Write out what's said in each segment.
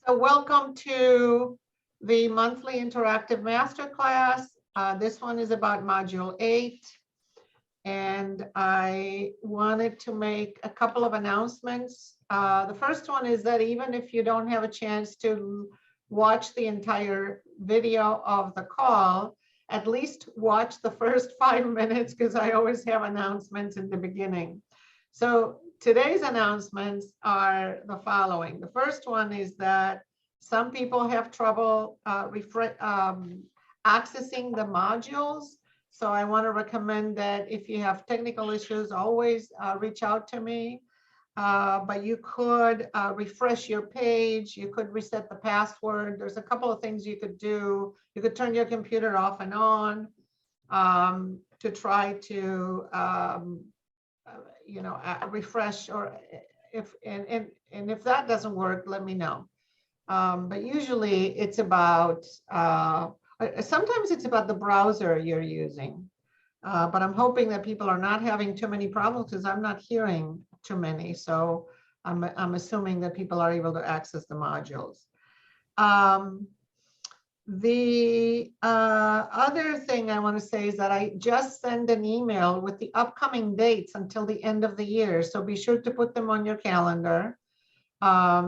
So welcome to the monthly interactive masterclass. This one is about Module 8. And I wanted to make a couple of announcements. The first one is that even if you don't have a chance to watch the entire video of the call, at least watch the first 5 minutes because I always have announcements in the beginning. So today's announcements are the following. The first one is that some people have trouble accessing the modules. So I want to recommend that if you have technical issues, always reach out to me. But you could refresh your page. You could reset the password. There's a couple of things you could do. You could turn your computer off and on to try to refresh, or if that doesn't work, let me know. But usually it's about sometimes it's about the browser you're using, but I'm hoping that people are not having too many problems because I'm not hearing too many. So I'm assuming that people are able to access the modules. The other thing I want to say is that I just sent an email with the upcoming dates until the end of the year. So be sure to put them on your calendar. I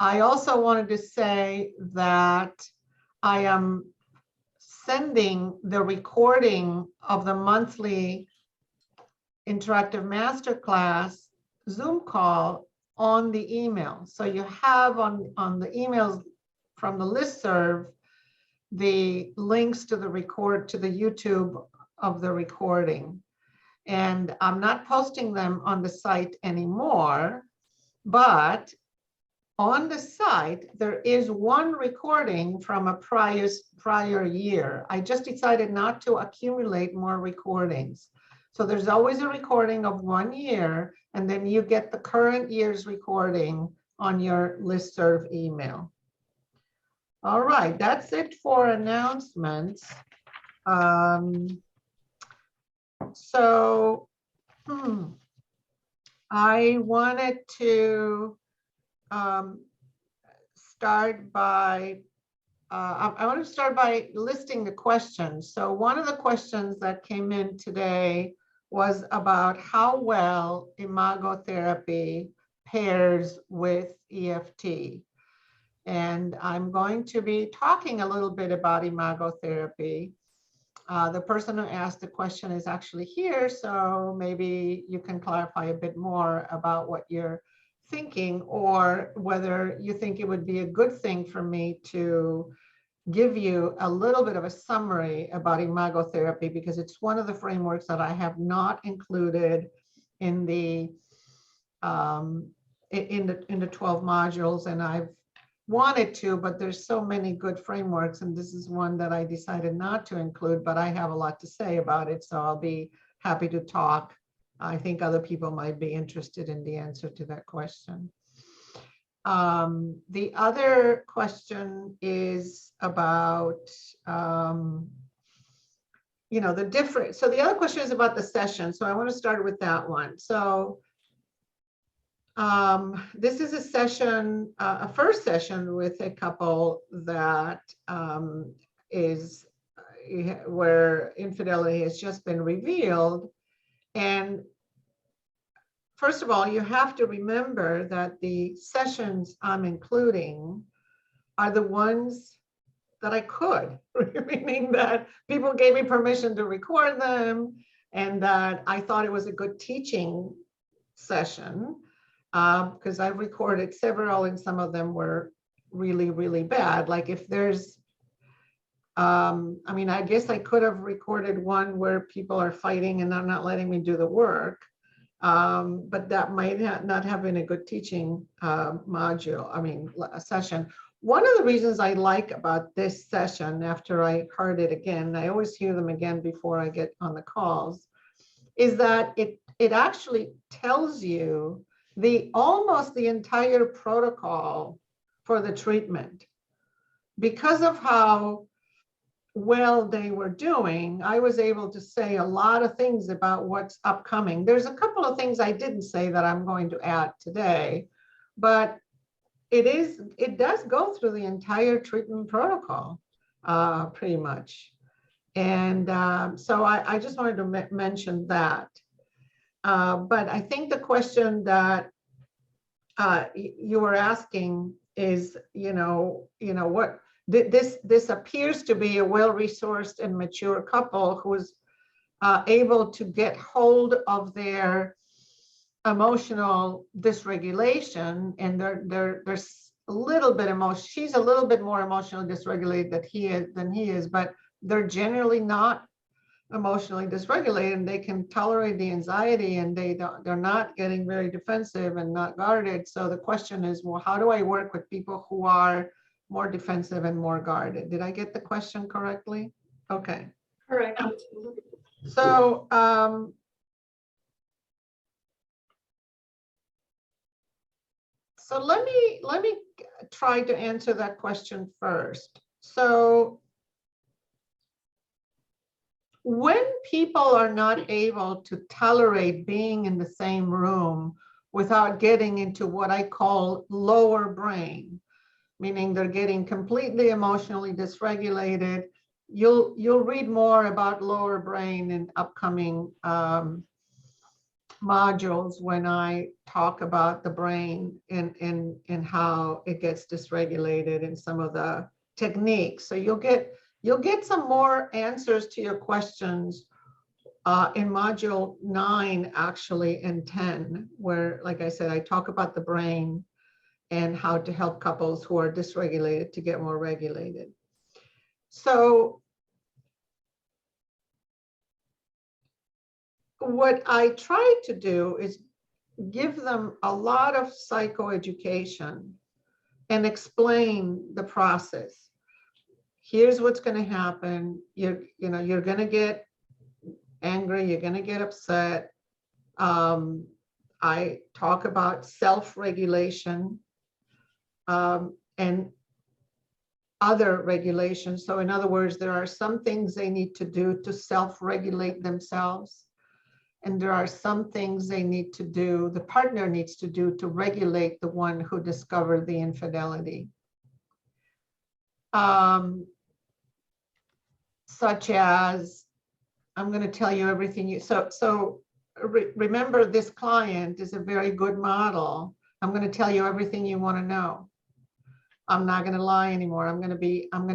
also wanted to say that I am sending the recording of the monthly interactive masterclass Zoom call on the email. So you have on the emails from the listserv the links to the YouTube of the recording. And I'm not posting them on the site anymore, but on the site, there is one recording from a prior year. I just decided not to accumulate more recordings. So there's always a recording of 1 year, and then you get the current year's recording on your listserv email. All right, that's it for announcements. I wanted to start by listing the questions. So one of the questions that came in today was about how well Imago Therapy pairs with EFT. And I'm going to be talking a little bit about Imago Therapy. The person who asked the question is actually here, so maybe you can clarify a bit more about what you're thinking, or whether you think it would be a good thing for me to give you a little bit of a summary about Imago Therapy, because it's one of the frameworks that I have not included in the 12 modules, and I've wanted to, but there's so many good frameworks, and this is one that I decided not to include, but I have a lot to say about it, so I'll be happy to talk. I think other people might be interested in the answer to that question. The other question is about, the other question is about the session. So I want to start with that one. So this is a session, a first session with a couple that is where infidelity has just been revealed. And first of all, you have to remember that the sessions I'm including are the ones that I could, meaning that people gave me permission to record them, and that I thought it was a good teaching session, because I've recorded several, and some of them were really, really bad. Like if there's, I guess I could have recorded one where people are fighting and they're not letting me do the work. But that might not have been a good teaching a session. One of the reasons I like about this session, after I heard it again, I always hear them again before I get on the calls, is that it actually tells you almost the entire protocol for the treatment. Because of how well they were doing, I was able to say a lot of things about what's upcoming. There's a couple of things I didn't say that I'm going to add today, but it does go through the entire treatment protocol, pretty much. And so I just wanted to mention that. But I think the question that you were asking is, what this appears to be a well-resourced and mature couple who's able to get hold of their emotional dysregulation, and there's a little bit emotion. She's a little bit more emotionally dysregulated than he is, but they're generally not emotionally dysregulated, and they can tolerate the anxiety, and they're not getting very defensive and not guarded. So the question is, well, how do I work with people who are more defensive and more guarded? Did I get the question correctly? Okay. Correct. So so let me try to answer that question first. So when people are not able to tolerate being in the same room without getting into what I call lower brain, meaning they're getting completely emotionally dysregulated, you'll read more about lower brain in upcoming modules when I talk about the brain and how it gets dysregulated and some of the techniques. So you'll get some more answers to your questions in module 9, actually, and 10, where, like I said, I talk about the brain and how to help couples who are dysregulated to get more regulated. So what I try to do is give them a lot of psychoeducation and explain the process. Here's what's going to happen. You're going to get angry. You're going to get upset. I talk about self-regulation and other regulations. So in other words, there are some things they need to do to self-regulate themselves. And there are some things they need to do, the partner needs to do to regulate the one who discovered the infidelity. Such as, I'm going to tell you everything you, remember, this client is a very good model. I'm going to tell you everything you want to know. I'm not going to lie anymore. I'm going to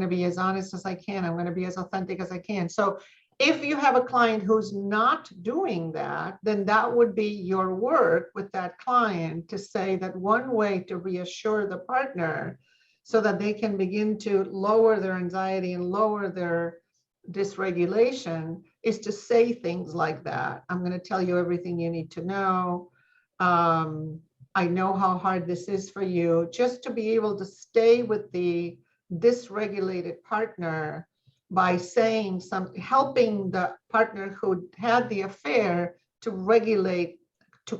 be as honest as I can. I'm going to be as authentic as I can. So if you have a client who's not doing that, then that would be your work with that client to say that one way to reassure the partner so that they can begin to lower their anxiety and lower their dysregulation is to say things like that. I'm going to tell you everything you need to know. I know how hard this is for you. Just to be able to stay with the dysregulated partner by saying something, helping the partner who had the affair to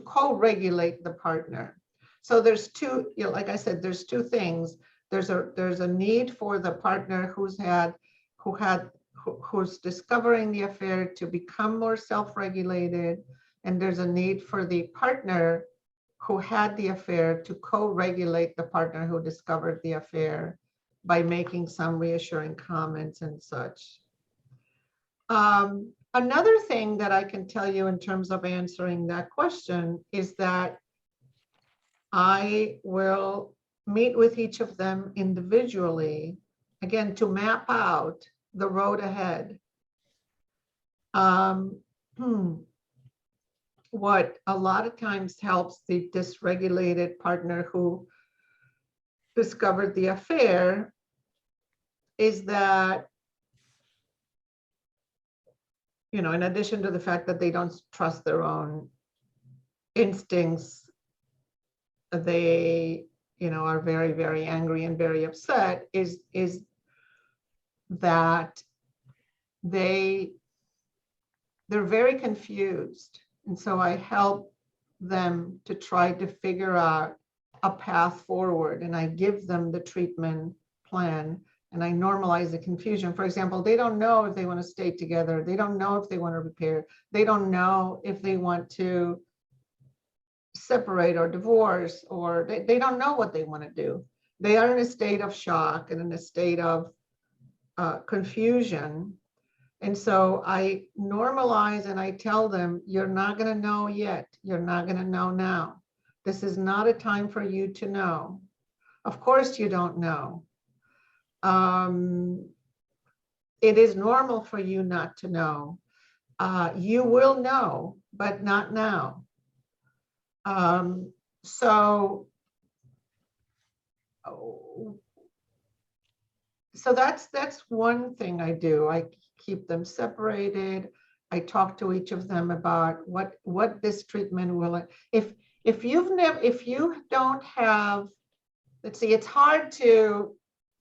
co-regulate the partner. So there's two, like I said, there's two things. There's a need for the partner who's discovering the affair to become more self-regulated, and there's a need for the partner who had the affair to co-regulate the partner who discovered the affair by making some reassuring comments and such. Another thing that I can tell you in terms of answering that question is that I will meet with each of them individually, again, to map out the road ahead. What a lot of times helps the dysregulated partner who discovered the affair is that, in addition to the fact that they don't trust their own instincts, they, are very, very angry and very upset, is that they're very confused. And so I help them to try to figure out a path forward, and I give them the treatment plan, and I normalize the confusion. For example, they don't know if they want to stay together. They don't know if they want to repair. They don't know if they want to separate or divorce, or they don't know what they want to do. they are in a state of shock and in a state of confusion. And so I normalize and I tell them, you're not going to know yet. You're not going to know now. This is not a time for you to know. Of course you don't know. It is normal for you not to know. You will know, but not now. So that's one thing I do. I keep them separated. I talk to each of them about what this treatment will. If you don't have, let's see, it's hard to,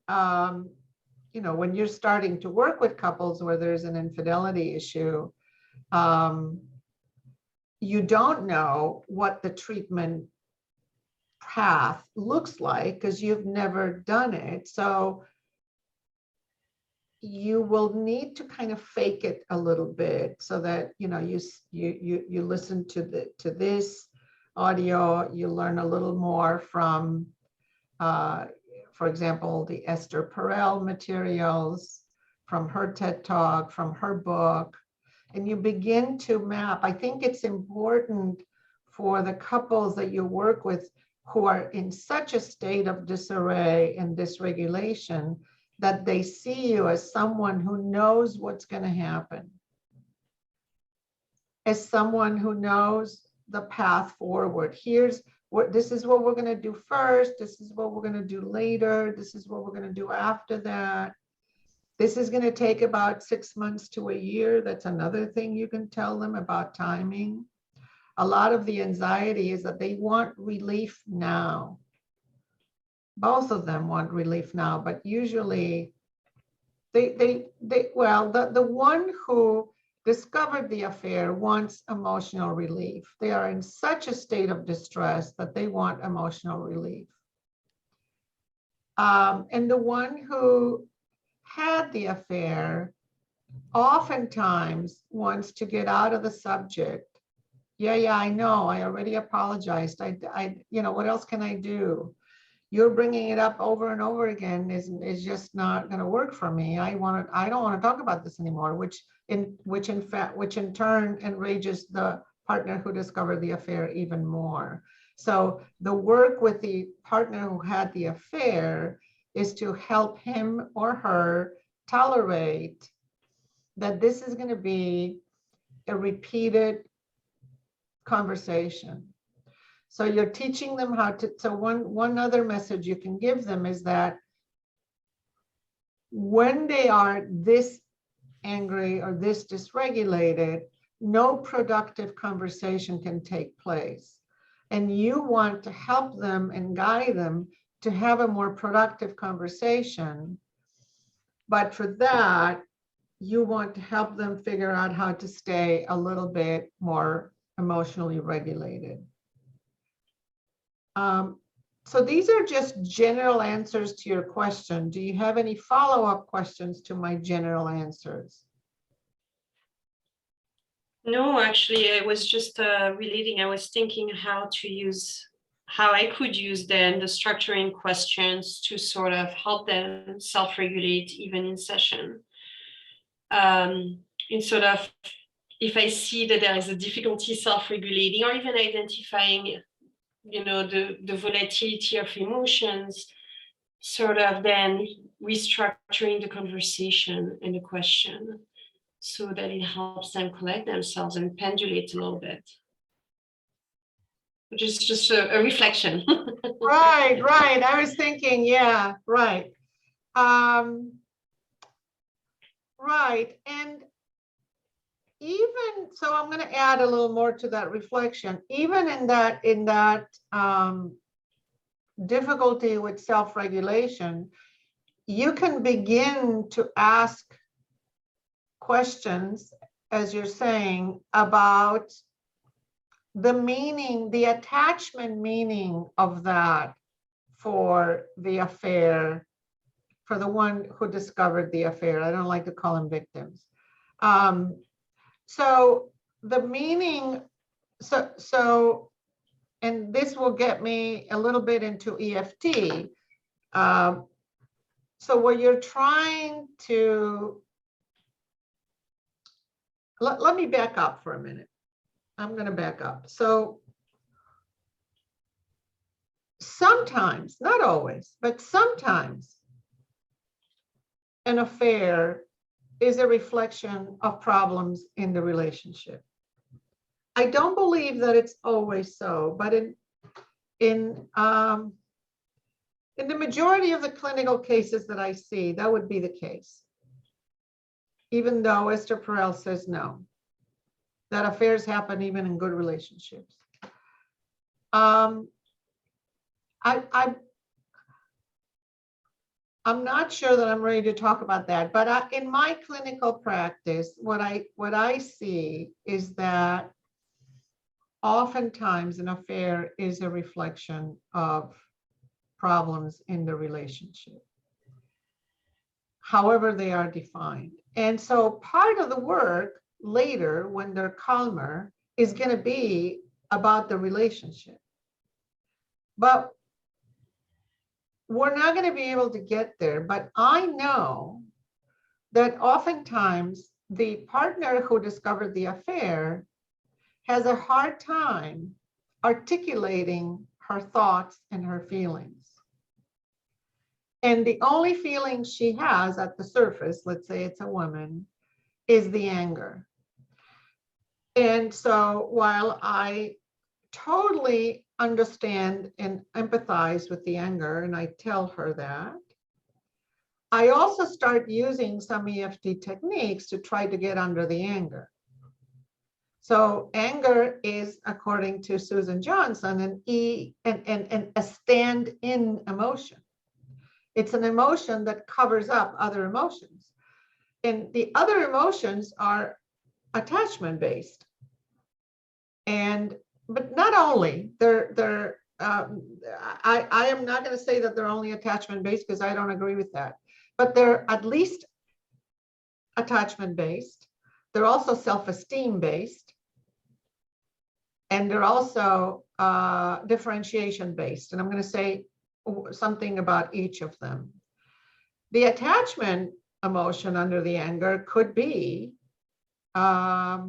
when you're starting to work with couples where there's an infidelity issue, you don't know what the treatment path looks like because you've never done it. So you will need to kind of fake it a little bit so that you listen to this audio, you learn a little more from for example, the Esther Perel materials, from her TED Talk, from her book, and you begin to map. I think it's important for the couples that you work with who are in such a state of disarray and dysregulation that they see you as someone who knows what's going to happen, as someone who knows the path forward. This is what we're going to do first. This is what we're going to do later. This is what we're going to do after that. This is going to take about 6 months to a year. That's another thing you can tell them about timing. A lot of the anxiety is that they want relief now. Both of them want relief now, but usually the one who discovered the affair wants emotional relief. They are in such a state of distress that they want emotional relief. And the one who had the affair oftentimes wants to get out of the subject. Yeah, I know. I already apologized. What else can I do? You're bringing it up over and over again is just not going to work for me. I don't want to talk about this anymore, which in turn enrages the partner who discovered the affair even more. So the work with the partner who had the affair is to help him or her tolerate that this is going to be a repeated conversation. So you're teaching them how to, so one other message you can give them is that when they are this angry or this dysregulated, no productive conversation can take place. And you want to help them and guide them to have a more productive conversation. But for that, you want to help them figure out how to stay a little bit more emotionally regulated. So these are just general answers to your question. Do you have any follow-up questions to my general answers? No, actually, I was just relating. I was thinking how I could use then the structuring questions to sort of help them self-regulate even in session. In sort of, if I see that there is a difficulty self-regulating or even identifying the volatility of emotions, sort of then restructuring the conversation and the question so that it helps them collect themselves and pendulate a little bit. Which is just a reflection. Right. I was thinking, yeah, right. Right. And even so, I'm going to add a little more to that reflection. Even in that difficulty with self-regulation, you can begin to ask questions, as you're saying, about the meaning, the attachment meaning of that for the affair, for the one who discovered the affair. I don't like to call them victims. So the meaning, so, and this will get me a little bit into EFT. So what you're trying to, let me back up for a minute. I'm going to back up. So sometimes, not always, but sometimes an affair is a reflection of problems in the relationship. I don't believe that it's always so, but in the majority of the clinical cases that I see, that would be the case. Even though Esther Perel says no, that affairs happen even in good relationships. I'm not sure that I'm ready to talk about that, but in my clinical practice, what I see is that oftentimes an affair is a reflection of problems in the relationship, however they are defined. And so part of the work later, when they're calmer, is going to be about the relationship. But we're not going to be able to get there. But I know that oftentimes the partner who discovered the affair has a hard time articulating her thoughts and her feelings. And the only feeling she has at the surface, let's say it's a woman, is the anger. And so while I totally understand and empathize with the anger, and I tell her that, I also start using some EFT techniques to try to get under the anger. So anger is, according to Susan Johnson, a stand-in emotion. It's an emotion that covers up other emotions. And the other emotions are attachment-based. But not only, I am not going to say that they're only attachment-based because I don't agree with that. But they're at least attachment-based. They're also self-esteem-based. And they're also differentiation-based. And I'm going to say something about each of them. The attachment emotion under the anger could be, I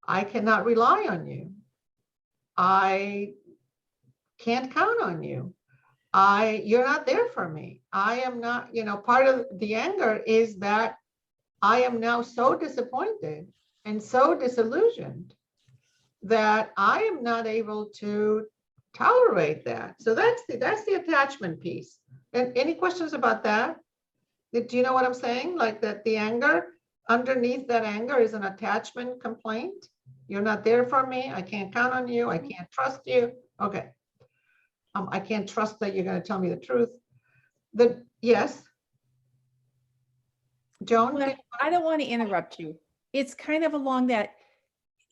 cannot rely on you. I can't count on you. You're not there for me. I am not, part of the anger is that I am now so disappointed and so disillusioned that I am not able to tolerate that. So that's the attachment piece. And any questions about that? Do you know what I'm saying? Like that the anger, underneath that anger is an attachment complaint. You're not there for me. I can't count on you. I can't trust you. Okay. I can't trust that you're going to tell me the truth. Yes. Joan? Well, I don't want to interrupt you. It's kind of along that,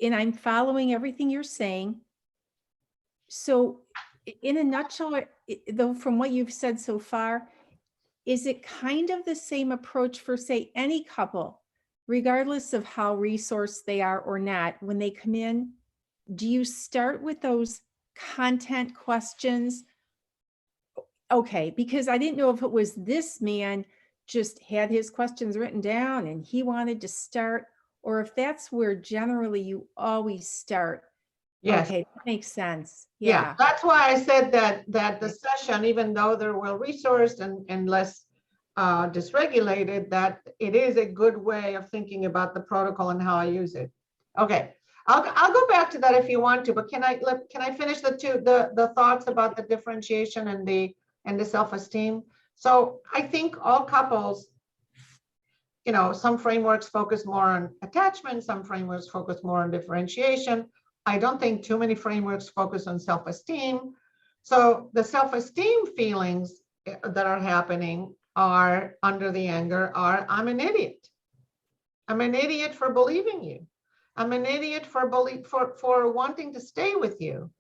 and I'm following everything you're saying. So in a nutshell, though, from what you've said so far, is it kind of the same approach for, say, any couple, regardless of how resourced they are or not, when they come in? Do you start with those content questions? Okay, because I didn't know if it was this man just had his questions written down and he wanted to start, or if that's where generally you always start. Yes. Okay, that makes sense. Yeah, that's why I said that the session, even though they're well resourced and less dysregulated, that it is a good way of thinking about the protocol and how I use it. Okay, I'll go back to that if you want to, but can I finish the thoughts about the differentiation and the self-esteem? So I think all couples, some frameworks focus more on attachment, some frameworks focus more on differentiation. I don't think too many frameworks focus on self-esteem. So the self-esteem feelings that are happening are under the anger are, I'm an idiot. I'm an idiot for believing you. I'm an idiot for wanting to stay with you.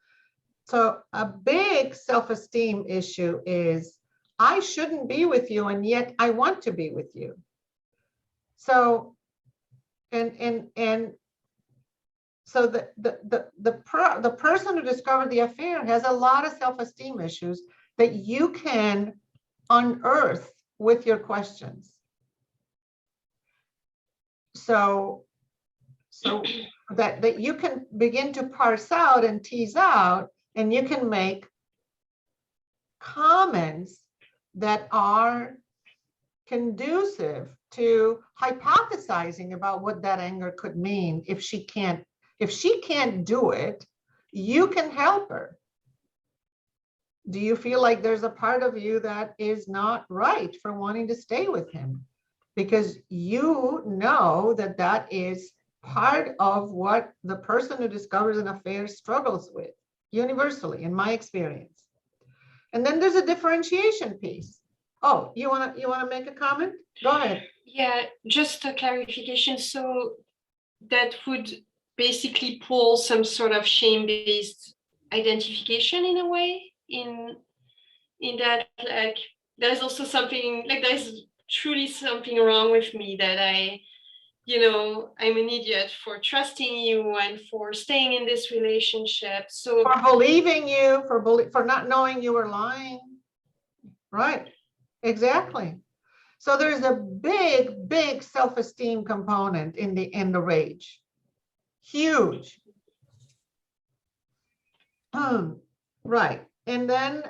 So a big self-esteem issue is, I shouldn't be with you, and yet I want to be with you. So, so the person who discovered the affair has a lot of self-esteem issues that you can unearth with your questions. So that you can begin to parse out and tease out, and you can make comments that are conducive to hypothesizing about what that anger could mean. If she can't do it, you can help her. Do you feel like there's a part of you that is not right for wanting to stay with him? Because you know that that is part of what the person who discovers an affair struggles with, universally, in my experience. And then there's a differentiation piece. Oh, you wanna make a comment? Go ahead. Yeah, just a clarification. So that would basically pull some sort of shame-based identification in a way, in that, like, there's also something, like, there's truly something wrong with me, that I'm an idiot for trusting you and for staying in this relationship. So For believing you, for not knowing you were lying. Right, exactly. So there's a big self-esteem component in the rage. Huge. Right. And then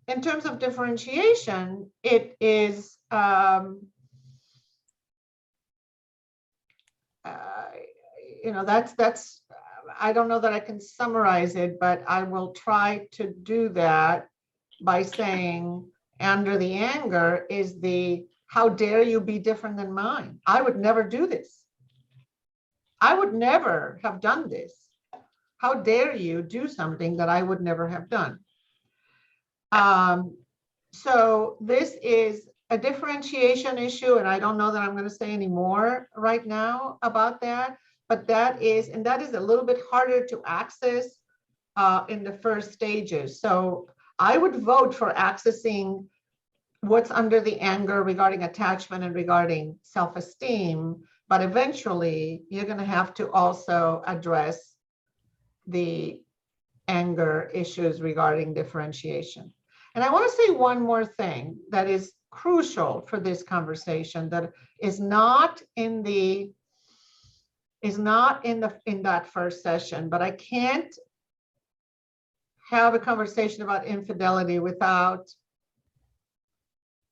in terms of differentiation, it is that's I don't know that I can summarize it, but I will try to do that by saying, under the anger is the, how dare you be different than mine? I would never do this. I would never have done this. How dare you do something that I would never have done? So this is a differentiation issue, and I don't know that I'm going to say any more right now about that, but that is a little bit harder to access in the first stages. So I would vote for accessing what's under the anger regarding attachment and regarding self-esteem, but eventually you're going to have to also address the anger issues regarding differentiation. And I want to say one more thing that is crucial for this conversation, that is not in that first session, but I can't have a conversation about infidelity without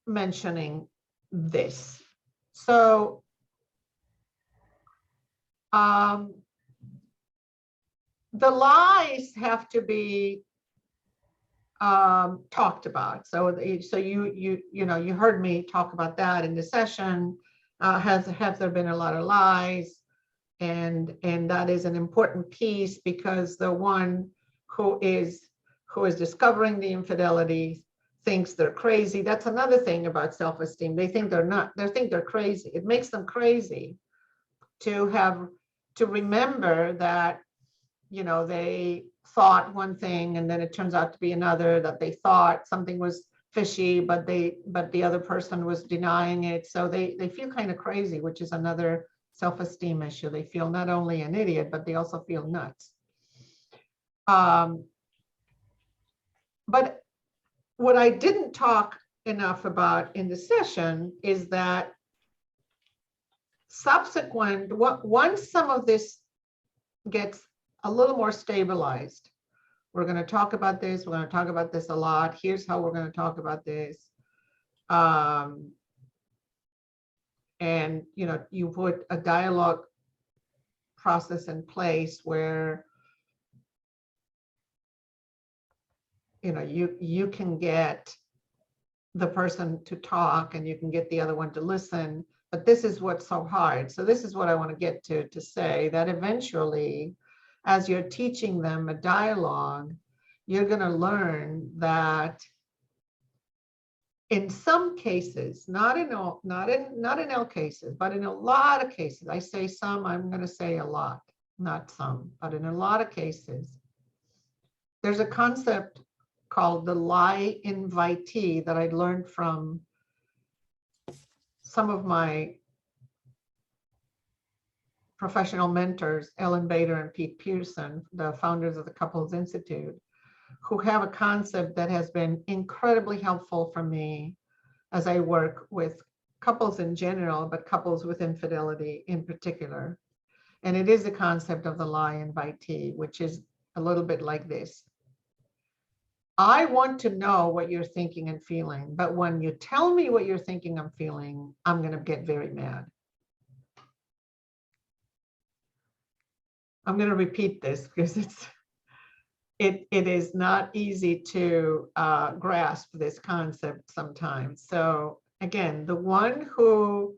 mentioning this. So the lies have to be talked about. So you heard me talk about that in the session. Has there been a lot of lies? And that is an important piece, because the one who is discovering the infidelity thinks they're crazy. That's another thing about self-esteem. They think they're not. They think they're crazy. It makes them crazy to remember that, they thought one thing and then it turns out to be another, that they thought something was fishy, but the other person was denying it. So they feel kind of crazy, which is another self-esteem issue. They feel not only an idiot, but they also feel nuts. But what I didn't talk enough about in the session is that once some of this gets a little more stabilized, we're going to talk about this. We're going to talk about this a lot. Here's how we're going to talk about this. And you put a dialogue process in place where you can get the person to talk and you can get the other one to listen. But this is what's so hard. So this is what I want to get to say, that eventually, as you're teaching them a dialogue, you're going to learn that in some cases, not in all cases, but in a lot of cases, I say some, I'm going to say a lot, not some, but in a lot of cases, there's a concept called the Lie Invitee that I learned from some of my professional mentors, Ellen Bader and Pete Pearson, the founders of the Couples Institute, who have a concept that has been incredibly helpful for me as I work with couples in general, but couples with infidelity in particular. And it is the concept of the lie invitee, which is a little bit like this. I want to know what you're thinking and feeling, but when you tell me what you're thinking and feeling, I'm going to get very mad. I'm going to repeat this because it is not easy to grasp this concept sometimes. So again, the one who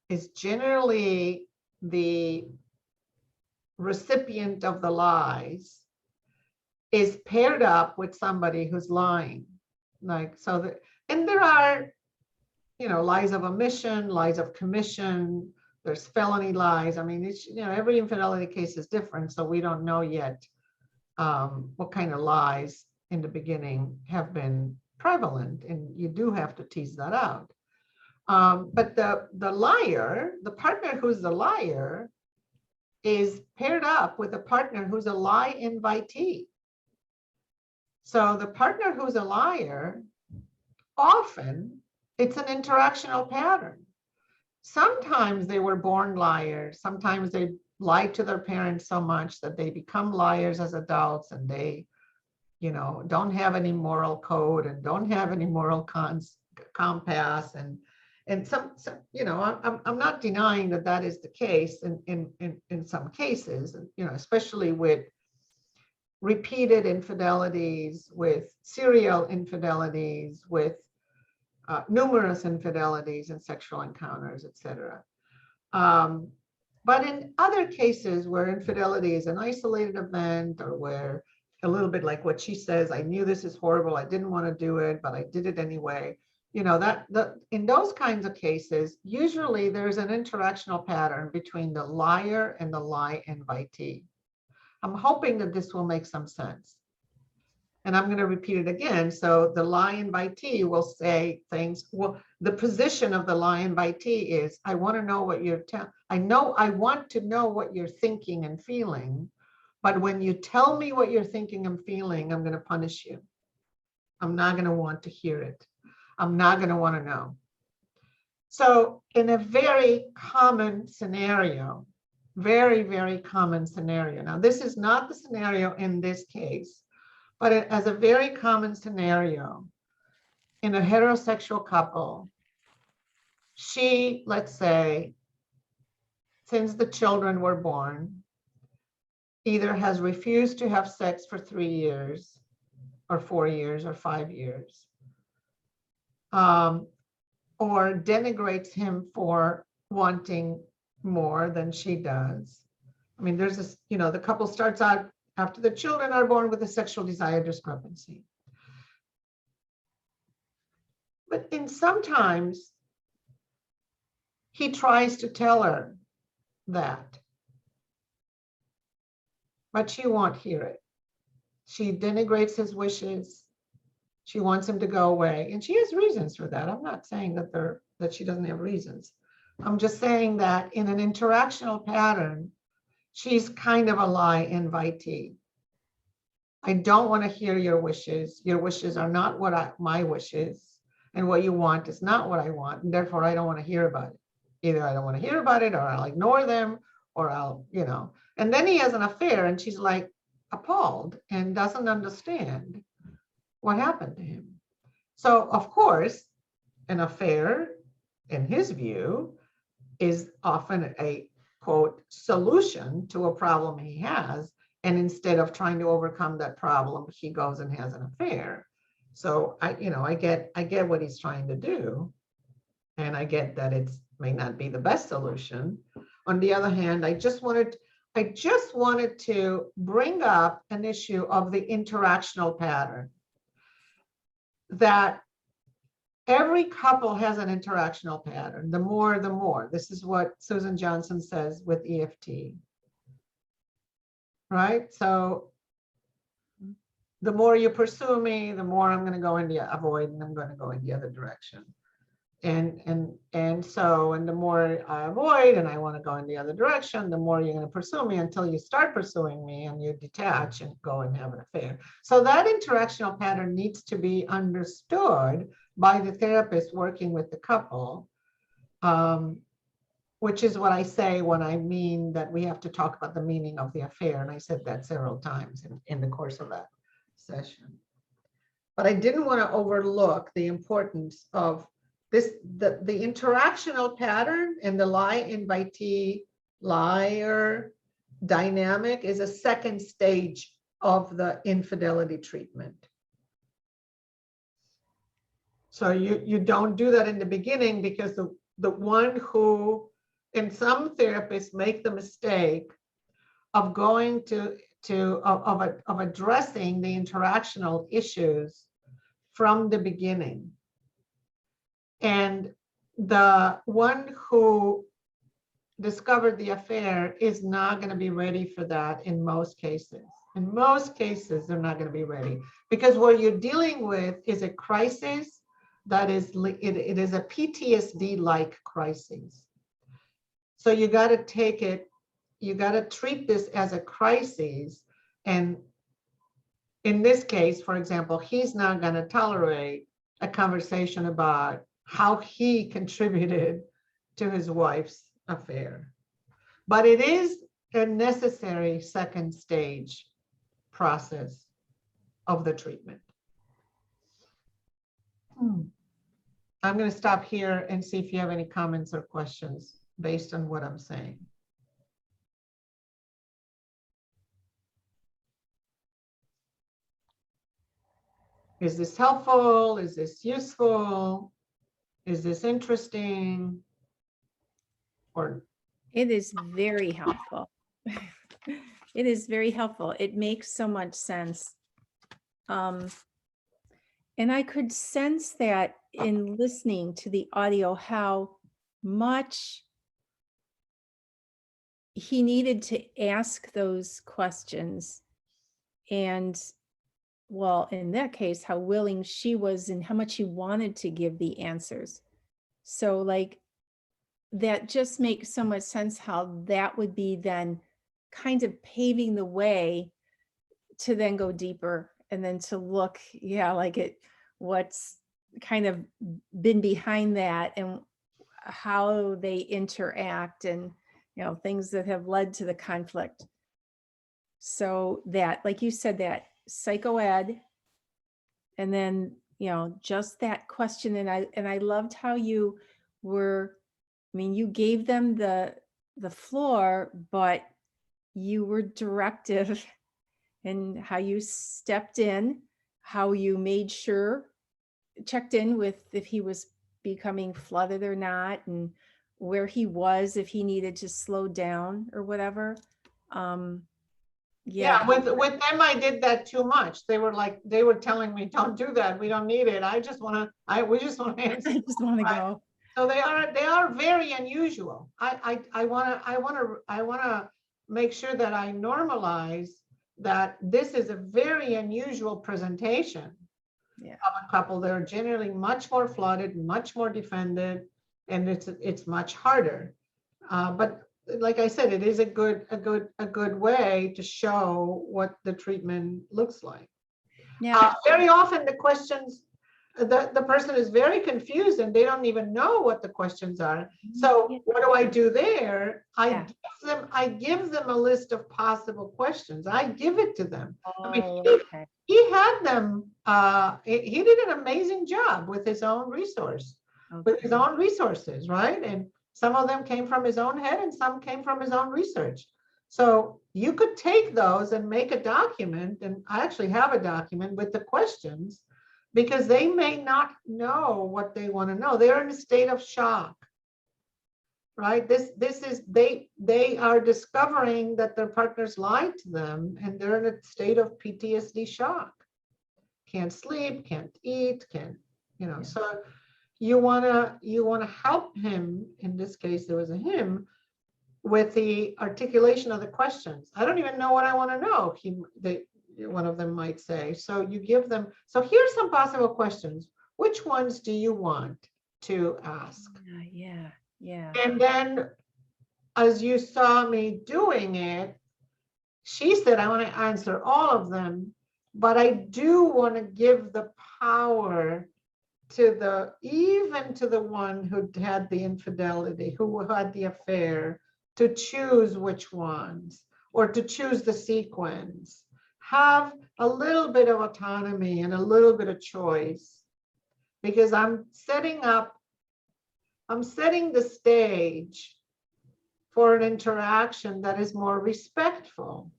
is generally the recipient of the lies is paired up with somebody who's lying. Like, so that, and there are, you know, lies of omission, lies of commission, there's felony lies. I mean, it's, you know, every infidelity case is different, so we don't know yet what kind of lies in the beginning have been prevalent, and you do have to tease that out. But the liar, the partner who's the liar, is paired up with a partner who's a lie invitee. So the partner who's a liar, often it's an interactional pattern. Sometimes they were born liars. Sometimes they lie to their parents so much that they become liars as adults, and they, you know, don't have any moral code and don't have any moral compass. And some, you know, I'm not denying that that is the case in some cases, you know, especially with repeated infidelities, with serial infidelities, with numerous infidelities and sexual encounters, etc. But in other cases where infidelity is an isolated event, or where a little bit like what she says, I knew this is horrible, I didn't want to do it, but I did it anyway. You know, that in those kinds of cases, usually there's an interactional pattern between the liar and the lie invitee. I'm hoping that this will make some sense. And I'm going to repeat it again. So the lie invitee will say things. Well, the position of the lie invitee is, I want to know what you're telling. I want to know what you're thinking and feeling. But when you tell me what you're thinking and feeling, I'm going to punish you. I'm not going to want to hear it. I'm not going to want to know. So in a very common scenario, very, very common scenario. Now, this is not the scenario in this case, but as a very common scenario in a heterosexual couple, she, let's say, since the children were born, either has refused to have sex for 3 years or 4 years or 5 years, or denigrates him for wanting more than she does. I mean, there's this, you know, the couple starts out after the children are born with a sexual desire discrepancy. But in sometimes he tries to tell her that, but she won't hear it. She denigrates his wishes. She wants him to go away, and she has reasons for that. I'm not saying that she doesn't have reasons. I'm just saying that in an interactional pattern, she's kind of a lie invitee. I don't want to hear your wishes. Your wishes are not my wishes, and what you want is not what I want, and therefore I don't want to hear about it. Either I don't want to hear about it, or I'll ignore them, or I'll, you know. And then he has an affair, and she's like appalled and doesn't understand what happened to him. So of course, an affair, in his view, is often a, quote, solution to a problem he has. And instead of trying to overcome that problem, he goes and has an affair. So I get what he's trying to do. And I get that it may not be the best solution. On the other hand, I just wanted to bring up an issue of the interactional pattern, that every couple has an interactional pattern. The more, the more. This is what Susan Johnson says with EFT. Right? So the more you pursue me, the more I'm going to go in the avoid, and I'm going to go in the other direction. And so, and the more I avoid and I want to go in the other direction, the more you're going to pursue me until you start pursuing me and you detach and go and have an affair. So that interactional pattern needs to be understood by the therapist working with the couple, which is what I say when I mean that we have to talk about the meaning of the affair. And I said that several times in the course of that session. But I didn't want to overlook the importance of this, the interactional pattern and the lie invitee liar dynamic is a second stage of the infidelity treatment. So you don't do that in the beginning, because the one who, and some therapists make the mistake of going of addressing the interactional issues from the beginning. And the one who discovered the affair is not going to be ready for that in most cases. In most cases, they're not going to be ready, because what you're dealing with is a crisis that is, it is a PTSD-like crisis. So you got to take it, you got to treat this as a crisis. And in this case, for example, he's not going to tolerate a conversation about how he contributed to his wife's affair. But it is a necessary second stage process of the treatment. I'm going to stop here and see if you have any comments or questions based on what I'm saying. Is this helpful? Is this useful? Is this interesting? Or It is very helpful. It is very helpful. It makes so much sense. And I could sense that in listening to the audio, how much he needed to ask those questions. And well, in that case, how willing she was and how much he wanted to give the answers. So like, that just makes so much sense how that would be then kind of paving the way to then go deeper and then to look, yeah, like it, what's kind of been behind that and how they interact and, you know, things that have led to the conflict. So that, like you said, that psychoed, and then, you know, just that question. And I loved how you were, I mean, you gave them the floor, but you were directive in how you stepped in, how you made sure, checked in with if he was becoming flooded or not, and where he was, if he needed to slow down or whatever. yeah, with them, I did that too much. They were like, they were telling me, don't do that. We don't need it. I just want to, we just want to answer. I just want to go. So they are very unusual. I want to make sure that I normalize that this is a very unusual presentation of a couple. They're generally much more flooded, much more defended, and it's much harder. But like I said, it is a good way to show what the treatment looks like. Now, very often the questions, the person is very confused and they don't even know what the questions are. So what do I do there? I give them a list of possible questions. I give it to them. I mean, he had them, he did an amazing job with his own resources, right? And some of them came from his own head and some came from his own research. So you could take those and make a document, and I actually have a document with the questions, because they may not know what they want to know. They're in a state of shock, right? This is, they are discovering that their partners lied to them, and they're in a state of PTSD shock. Can't sleep, can't eat, can't, you know, so you want to help him. In this case, there was a him, with the articulation of the questions. I don't even know what I want to know. One of them might say. So you give them, so here's some possible questions. Which ones do you want? to ask. Yeah. And then, as you saw me doing it, she said, I want to answer all of them, but I do want to give the power to even to the one who had the infidelity, who had the affair, to choose which ones, or to choose the sequence. Have a little bit of autonomy and a little bit of choice, because I'm setting the stage for an interaction that is more respectful.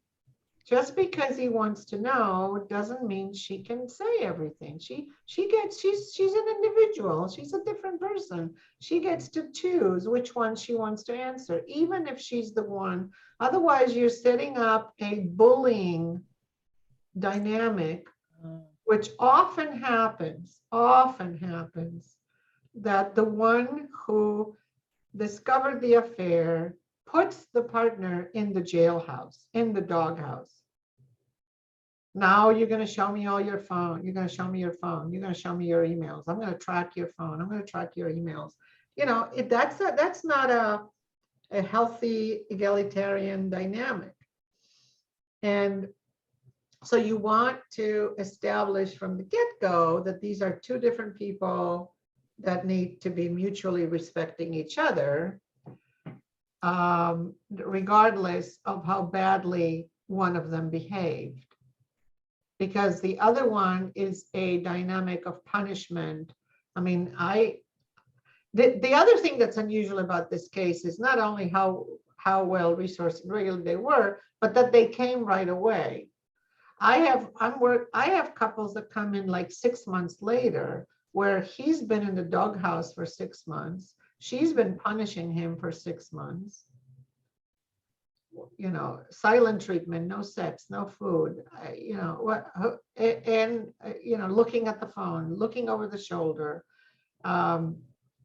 Just because he wants to know doesn't mean she can say everything. She's an individual. She's a different person. She gets to choose which one she wants to answer, even if she's the one. Otherwise, you're setting up a bullying dynamic, which often happens, that the one who discovered the affair puts the partner in the jailhouse, in the doghouse. Now you're going to show me all your phone. You're going to show me your phone. You're going to show me your emails. I'm going to track your phone. I'm going to track your emails. You know, that's not a healthy egalitarian dynamic. And so you want to establish from the get-go that these are two different people that need to be mutually respecting each other, regardless of how badly one of them behaved. Because the other one is a dynamic of punishment. I mean, the other thing that's unusual about this case is not only how well resourced and regular they were, but that they came right away. I have couples that come in like 6 months later, where he's been in the doghouse for 6 months. She's been punishing him for 6 months. You know, silent treatment, no sex, no food, you know, looking at the phone, looking over the shoulder,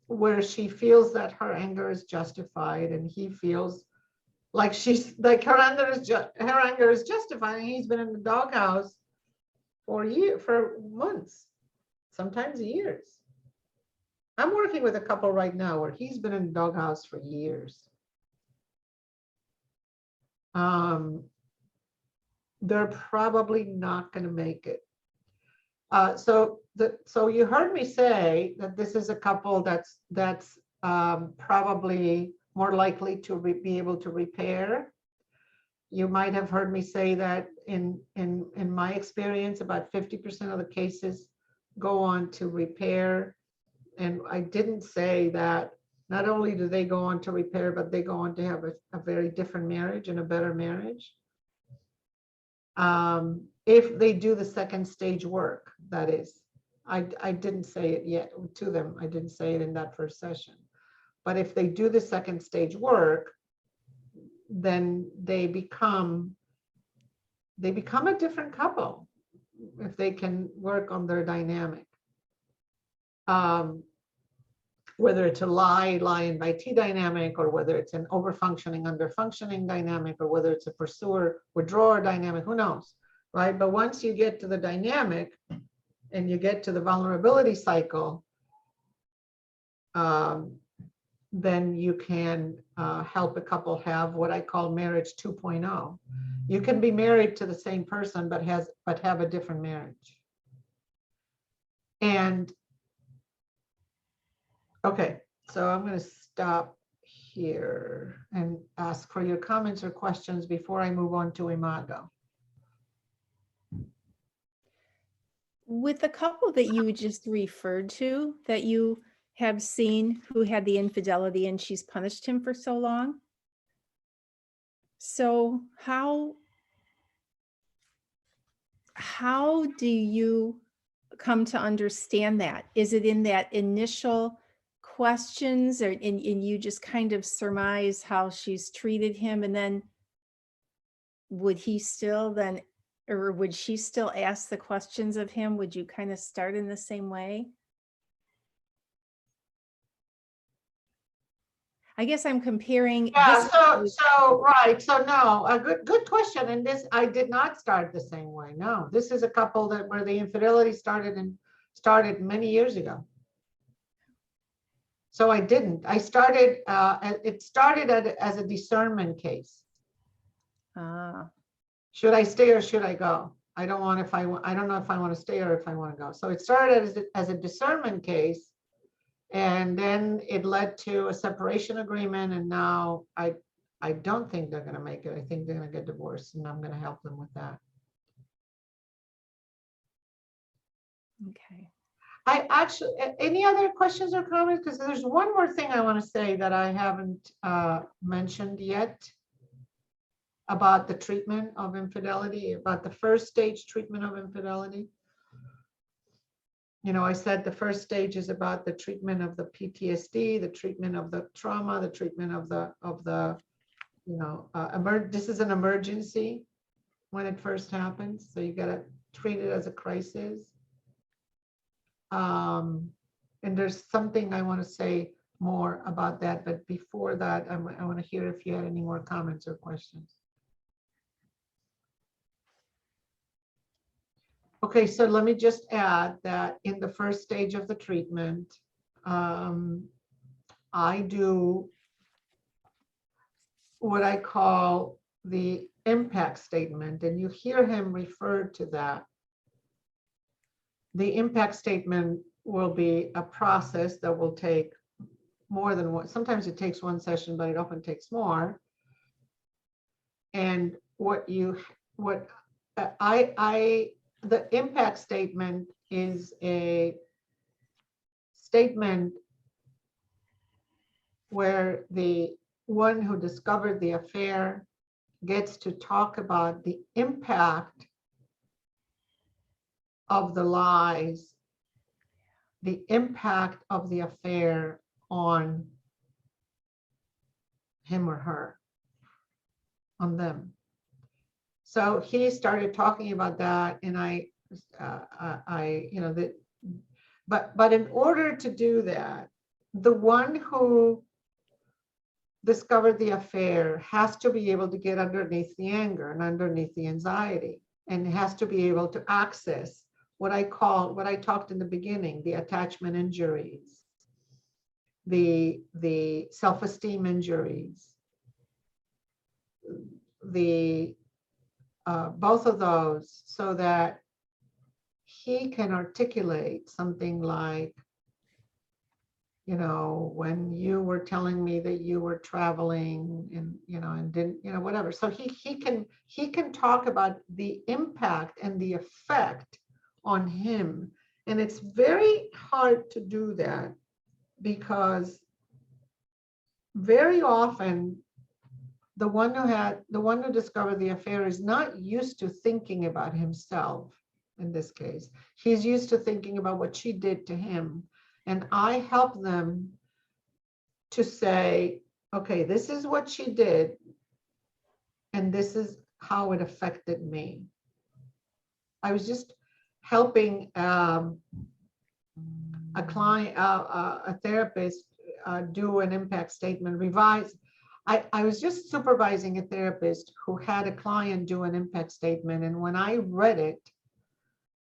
where she feels that her anger is justified, and he feels like her anger is justified, and he's been in the doghouse for months, sometimes years. I'm working with a couple right now where he's been in the doghouse for years. They're probably not going to make it. So you heard me say that this is a couple that's probably more likely to be able to repair. You might have heard me say that in my experience, about 50% of the cases go on to repair. And I didn't say that not only do they go on to repair, but they go on to have a very different marriage and a better marriage. If they do the second stage work, that is. I didn't say it yet to them. I didn't say it in that first session. But if they do the second stage work, then they become a different couple if they can work on their dynamic. Whether it's a lie invitee dynamic, or whether it's an over-functioning, under-functioning dynamic, or whether it's a pursuer-withdrawer dynamic, who knows, right? But once you get to the dynamic and you get to the vulnerability cycle, then you can help a couple have what I call marriage 2.0. You can be married to the same person, but have a different marriage. And okay, so I'm going to stop here and ask for your comments or questions before I move on to Imago. With the couple that you just referred to, that you have seen who had the infidelity and she's punished him for so long. So how do you come to understand that? Is it in that initial questions, or in you just kind of surmise how she's treated him, and then would he still then, or would she still ask the questions of him? Would you kind of start in the same way? I guess I'm comparing. Yeah, so no, a good question. And this, I did not start the same way. No, this is a couple where the infidelity started many years ago. So I didn't. I started, it started as a discernment case. Ah, Should I stay or should I go? I don't know if I want to stay or if I want to go. So it started as a discernment case, and then it led to a separation agreement. And now I don't think they're going to make it. I think they're going to get divorced, and I'm going to help them with that. okay. I actually, any other questions or comments? Because there's one more thing I want to say that I haven't mentioned yet about the treatment of infidelity, about the first stage treatment of infidelity. You know, I said the first stage is about the treatment of the PTSD, the treatment of the trauma, the treatment of the you know, this is an emergency when it first happens. So you got to treat it as a crisis. And there's something I want to say more about that. But before that, I want to hear if you had any more comments or questions. Okay, so let me just add that in the first stage of the treatment, I do what I call the impact statement, and you hear him refer to that. The impact statement will be a process that will take more than one. Sometimes it takes one session, but it often takes more. And the impact statement is a statement where the one who discovered the affair gets to talk about the impact of the lies, the impact of the affair on him or her, on them. So he started talking about that, and but in order to do that, the one who discovered the affair has to be able to get underneath the anger and underneath the anxiety, and has to be able to access what I talked in the beginning, the attachment injuries, the self-esteem injuries, both of those, so that he can articulate something like, you know, when you were telling me that you were traveling and, you know, and didn't, you know, whatever. So he can talk about the impact and the effect on him. And it's very hard to do that because very often the one who discovered the affair is not used to thinking about himself. In this case, he's used to thinking about what she did to him. And I help them to say, okay, this is what she did, and this is how it affected me. I was just helping a client, a therapist, do an impact statement, revise. I was just supervising a therapist who had a client do an impact statement, and when I read it,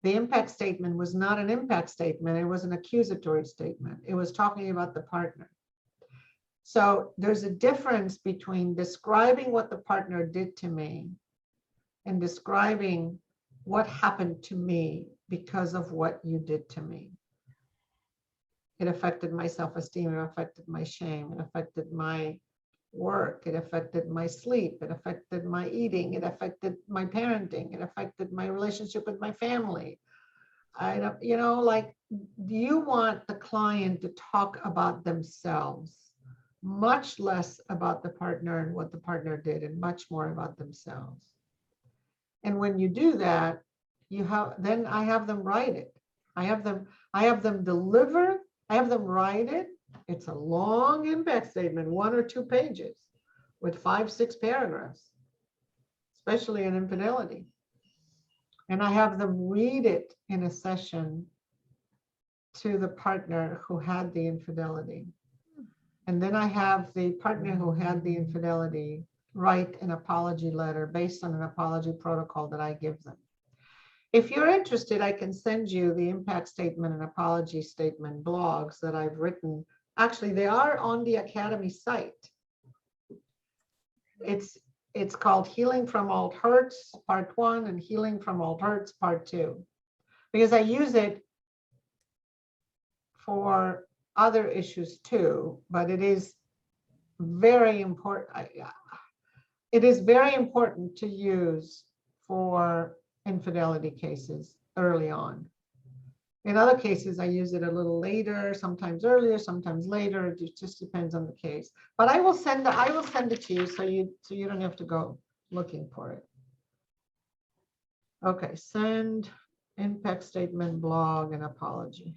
the impact statement was not an impact statement. It was an accusatory statement. It was talking about the partner. So there's a difference between describing what the partner did to me and describing what happened to me because of what you did to me. It affected my self-esteem. It affected my shame. It affected my work. It affected my sleep. It affected my eating. It affected my parenting. It affected my relationship with my family. I don't, you know, like, you want the client to talk about themselves, much less about the partner and what the partner did, and much more about themselves. And when you do that, then I have them write it. I have them deliver. I have them write it. It's a long impact statement, 1 or 2 pages with 5-6 paragraphs, especially in infidelity. And I have them read it in a session to the partner who had the infidelity. And then I have the partner who had the infidelity write an apology letter based on an apology protocol that I give them. If you're interested, I can send you the impact statement and apology statement blogs that I've written Actually, they are on the Academy site. It's called Healing from Old Hurts, Part 1, and Healing from Old Hurts, Part 2. Because I use it for other issues too, but it is very important. It is very important to use for infidelity cases early on. In other cases, I use it a little later, sometimes earlier, sometimes later. It just depends on the case. But I will send it to you so you don't have to go looking for it. Okay, send impact statement, blog, and apology.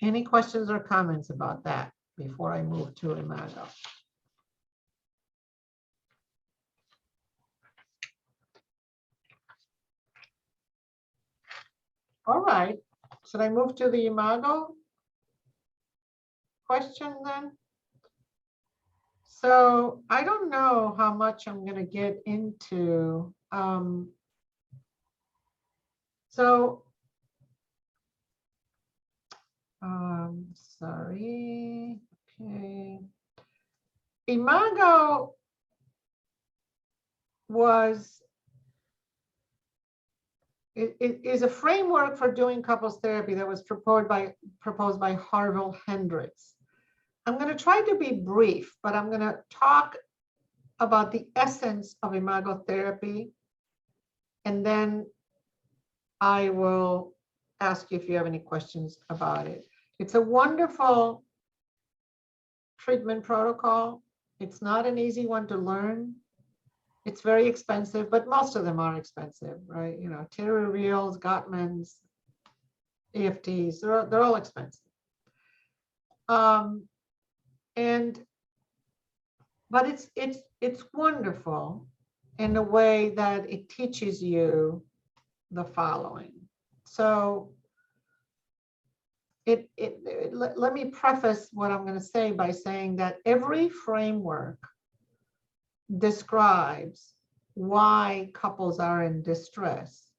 Any questions or comments about that before I move to Imago? All right, should I move to the Imago question then? So I don't know how much I'm going to get into. Sorry. Okay. Imago is a framework for doing couples therapy that was proposed by Harville Hendricks. I'm going to try to be brief, but I'm going to talk about the essence of Imago Therapy, and then I will ask you if you have any questions about it. It's a wonderful treatment protocol. It's not an easy one to learn. It's very expensive, but most of them are expensive, right? You know, Terry Reels, Gottmans, EFTs, they're all expensive. But it's wonderful in the way that it teaches you the following. So let me preface what I'm going to say by saying that every framework describes why couples are in distress,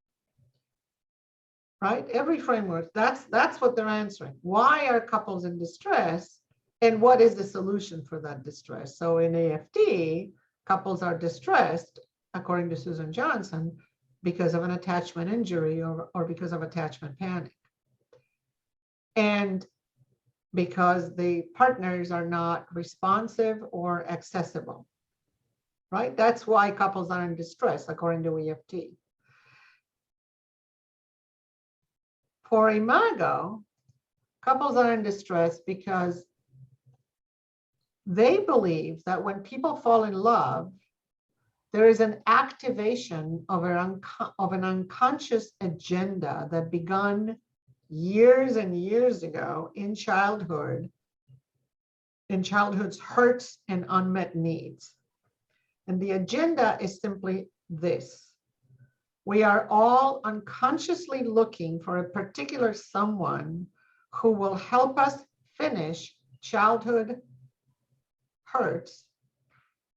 right? Every framework, that's what they're answering. Why are couples in distress, and what is the solution for that distress? So in AFT, couples are distressed, according to Susan Johnson, because of an attachment injury or because of attachment panic. And because the partners are not responsive or accessible, right? That's why couples are in distress, according to EFT. For Imago, couples are in distress because they believe that when people fall in love, there is an activation of an unconscious agenda that began years and years ago in childhood's hurts and unmet needs. And the agenda is simply this: we are all unconsciously looking for a particular someone who will help us finish childhood hurts,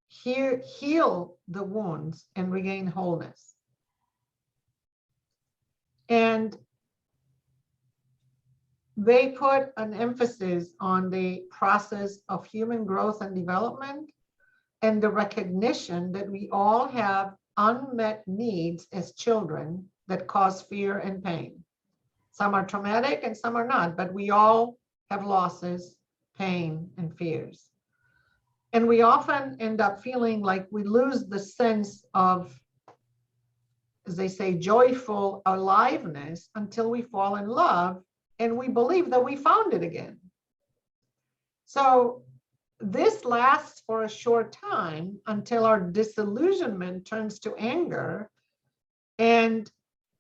heal the wounds, and regain wholeness. And they put an emphasis on the process of human growth and development, and the recognition that we all have unmet needs as children that cause fear and pain. Some are traumatic and some are not, but we all have losses, pain, and fears. And we often end up feeling like we lose the sense of, as they say, joyful aliveness until we fall in love and we believe that we found it again. So this lasts for a short time until our disillusionment turns to anger, and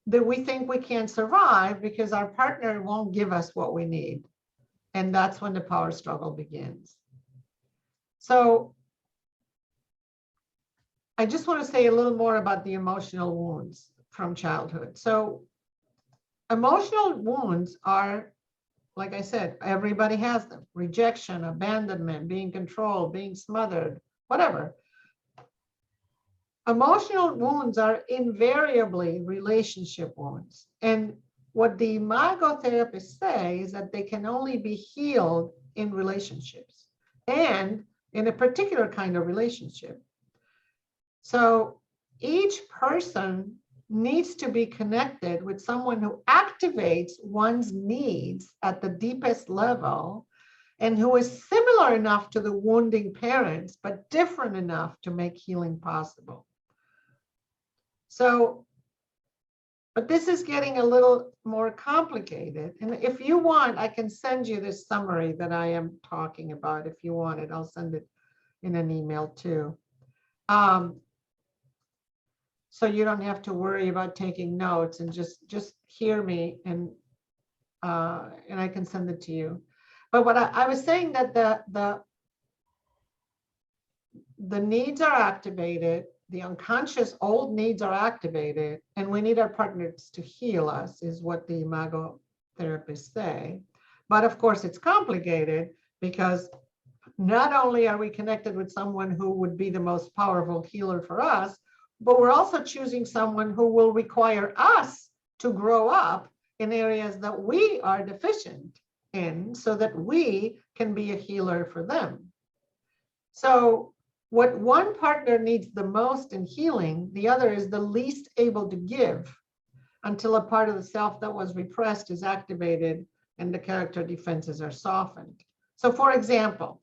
that we think we can't survive because our partner won't give us what we need. And that's when the power struggle begins. So I just want to say a little more about the emotional wounds from childhood. So emotional wounds are, like I said, everybody has them: rejection, abandonment, being controlled, being smothered, whatever. Emotional wounds are invariably relationship wounds. And what the Imago therapists say is that they can only be healed in relationships and in a particular kind of relationship. So each person needs to be connected with someone who activates one's needs at the deepest level and who is similar enough to the wounding parents, but different enough to make healing possible. So, but this is getting a little more complicated. And if you want, I can send you this summary that I am talking about. If you want it, I'll send it in an email too. So you don't have to worry about taking notes, and just hear me, and I can send it to you. But what I was saying, that the needs are activated, the unconscious old needs are activated, and we need our partners to heal us, is what the Imago therapists say. But of course, it's complicated because not only are we connected with someone who would be the most powerful healer for us, but we're also choosing someone who will require us to grow up in areas that we are deficient in, so that we can be a healer for them. So what one partner needs the most in healing, the other is the least able to give, until a part of the self that was repressed is activated and the character defenses are softened. So for example,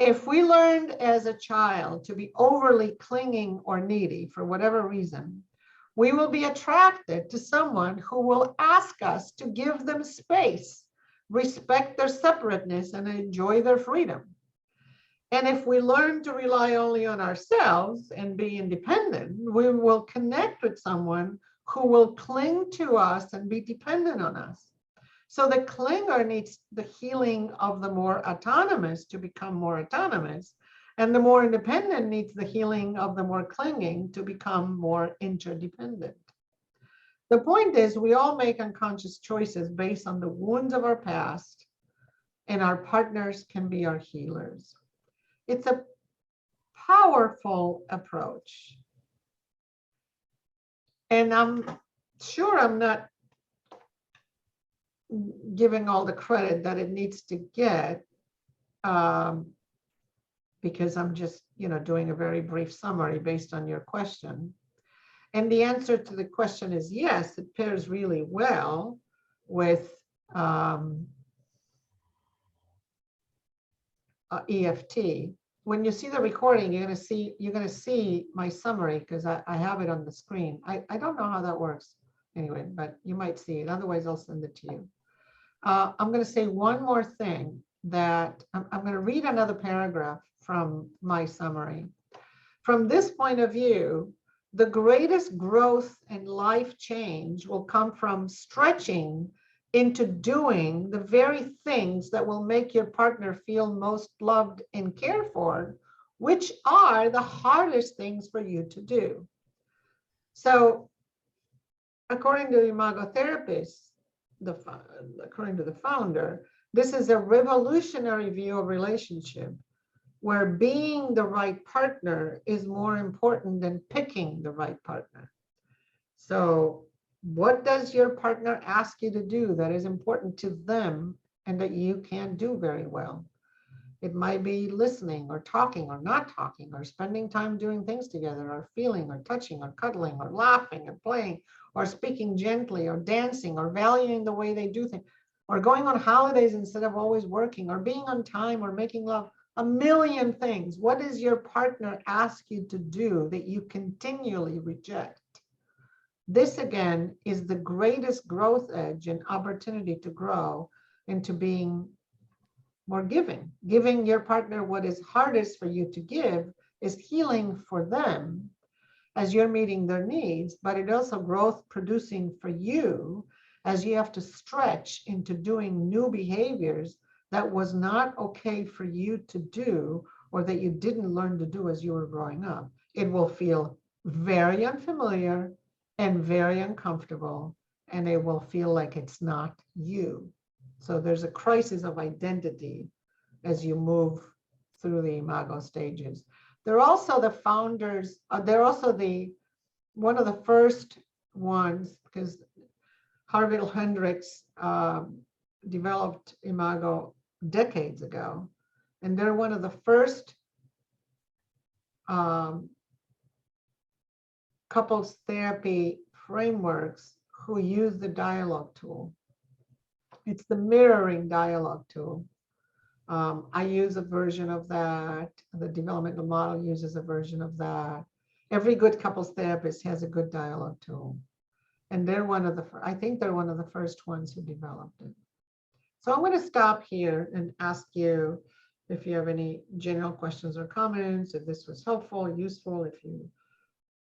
if we learned as a child to be overly clinging or needy for whatever reason, we will be attracted to someone who will ask us to give them space, respect their separateness, and enjoy their freedom. And if we learn to rely only on ourselves and be independent, we will connect with someone who will cling to us and be dependent on us. So the clinger needs the healing of the more autonomous to become more autonomous, and the more independent needs the healing of the more clinging to become more interdependent. The point is, we all make unconscious choices based on the wounds of our past, and our partners can be our healers. It's a powerful approach. And I'm sure I'm not giving all the credit that it needs to get, because I'm just, doing a very brief summary based on your question. And the answer to the question is yes, it pairs really well with EFT. When you see the recording, you're gonna see my summary, because I have it on the screen. I don't know how that works anyway, but you might see it. Otherwise, I'll send it to you. I'm going to say one more thing, that I'm going to read another paragraph from my summary. From this point of view, the greatest growth and life change will come from stretching into doing the very things that will make your partner feel most loved and cared for, which are the hardest things for you to do. So, according to the Imago therapists, according to the founder, this is a revolutionary view of relationship, where being the right partner is more important than picking the right partner. So what does your partner ask you to do that is important to them and that you can't do very well? It might be listening or talking or not talking, or spending time doing things together, or feeling or touching or cuddling or laughing and playing, or speaking gently, or dancing, or valuing the way they do things, or going on holidays instead of always working, or being on time, or making love. A million things. What does your partner ask you to do that you continually reject? This again is the greatest growth edge and opportunity to grow into being more giving. Giving your partner what is hardest for you to give is healing for them as you're meeting their needs, but it also growth producing for you as you have to stretch into doing new behaviors that was not okay for you to do, or that you didn't learn to do as you were growing up. It will feel very unfamiliar and very uncomfortable, and it will feel like it's not you. So there's a crisis of identity as you move through the Imago stages. They're also the founders, they're also one of the first ones, because Harville Hendricks developed Imago decades ago, and they're one of the first couples therapy frameworks who use the dialogue tool. It's the mirroring dialogue tool. I use a version of that. The developmental model uses a version of that. Every good couples therapist has a good dialogue tool. And they're one of the, I think they're one of the first ones who developed it. So I'm going to stop here and ask you if you have any general questions or comments, if this was helpful, useful, if you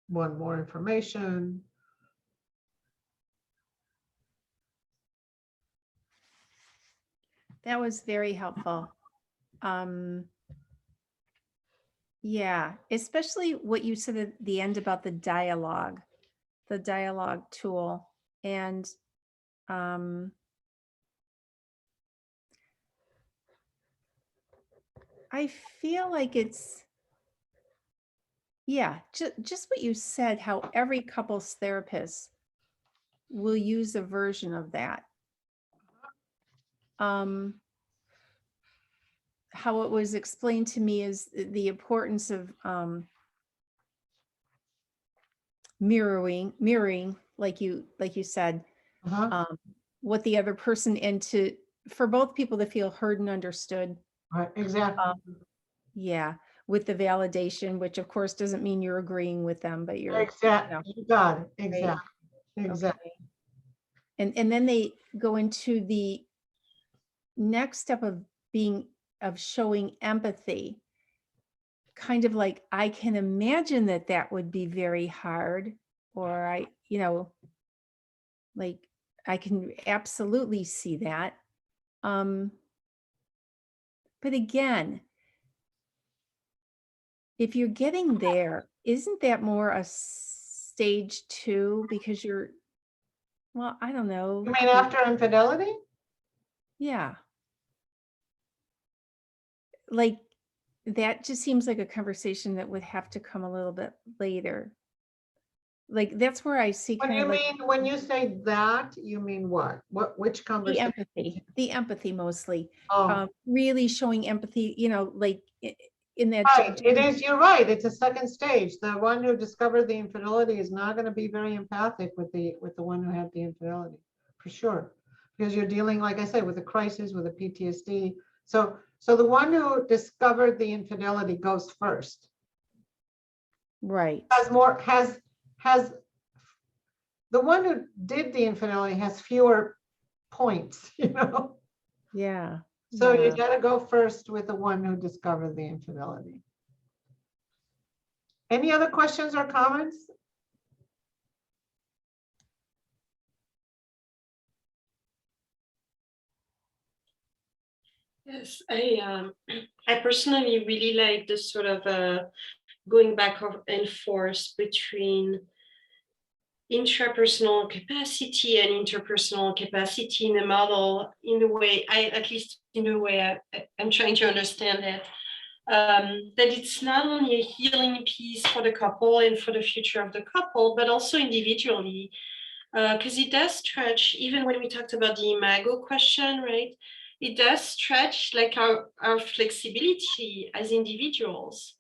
want more information. That was very helpful. Yeah, especially what you said at the end about the dialogue tool. And I feel like it's, yeah, just what you said, how every couples therapist will use a version of that. How it was explained to me is the importance of mirroring, like you said, what the other person, and for both people to feel heard and understood. Right, exactly. Yeah, with the validation, which of course doesn't mean you're agreeing with them, but you're exactly. You got it. Exactly. Right? Exactly. Okay. And then they go into the next step of showing empathy. Kind of like, I can imagine that would be very hard, or like I can absolutely see that. But again, if you're getting there, isn't that more a stage 2? Because well, I don't know. You mean after infidelity? Yeah. Like, that just seems like a conversation that would have to come a little bit later. Like, that's where I see When kind you of like mean, when you say that, you mean what? Which the conversation? empathy mostly. Oh, Really showing empathy, like in that. right. It is, you're right. It's a second stage. The one who discovered the infidelity is not going to be very empathic with the one who had the infidelity, for sure. Because you're dealing, like I said, with a crisis, with a PTSD. So the one who discovered the infidelity goes first. Right. Has the one who did the infidelity has fewer points, Yeah. So yeah. you got to go first with the one who discovered the infidelity. Any other questions or comments? Yes, I personally really like the sort of going back and forth between intrapersonal capacity and interpersonal capacity in the model, in the way I'm trying to understand it. That it's not only a healing piece for the couple and for the future of the couple, but also individually, because it does stretch, even when we talked about the Imago question, right? It does stretch like our flexibility as individuals.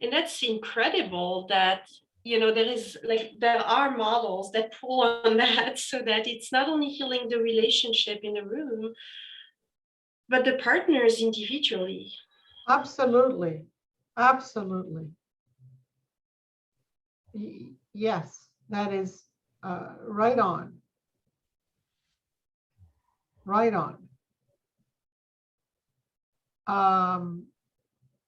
And that's incredible that, there are models that pull on that, so that it's not only healing the relationship in the room, but the partners individually. Absolutely. Absolutely. Yes, that is right on. Right on.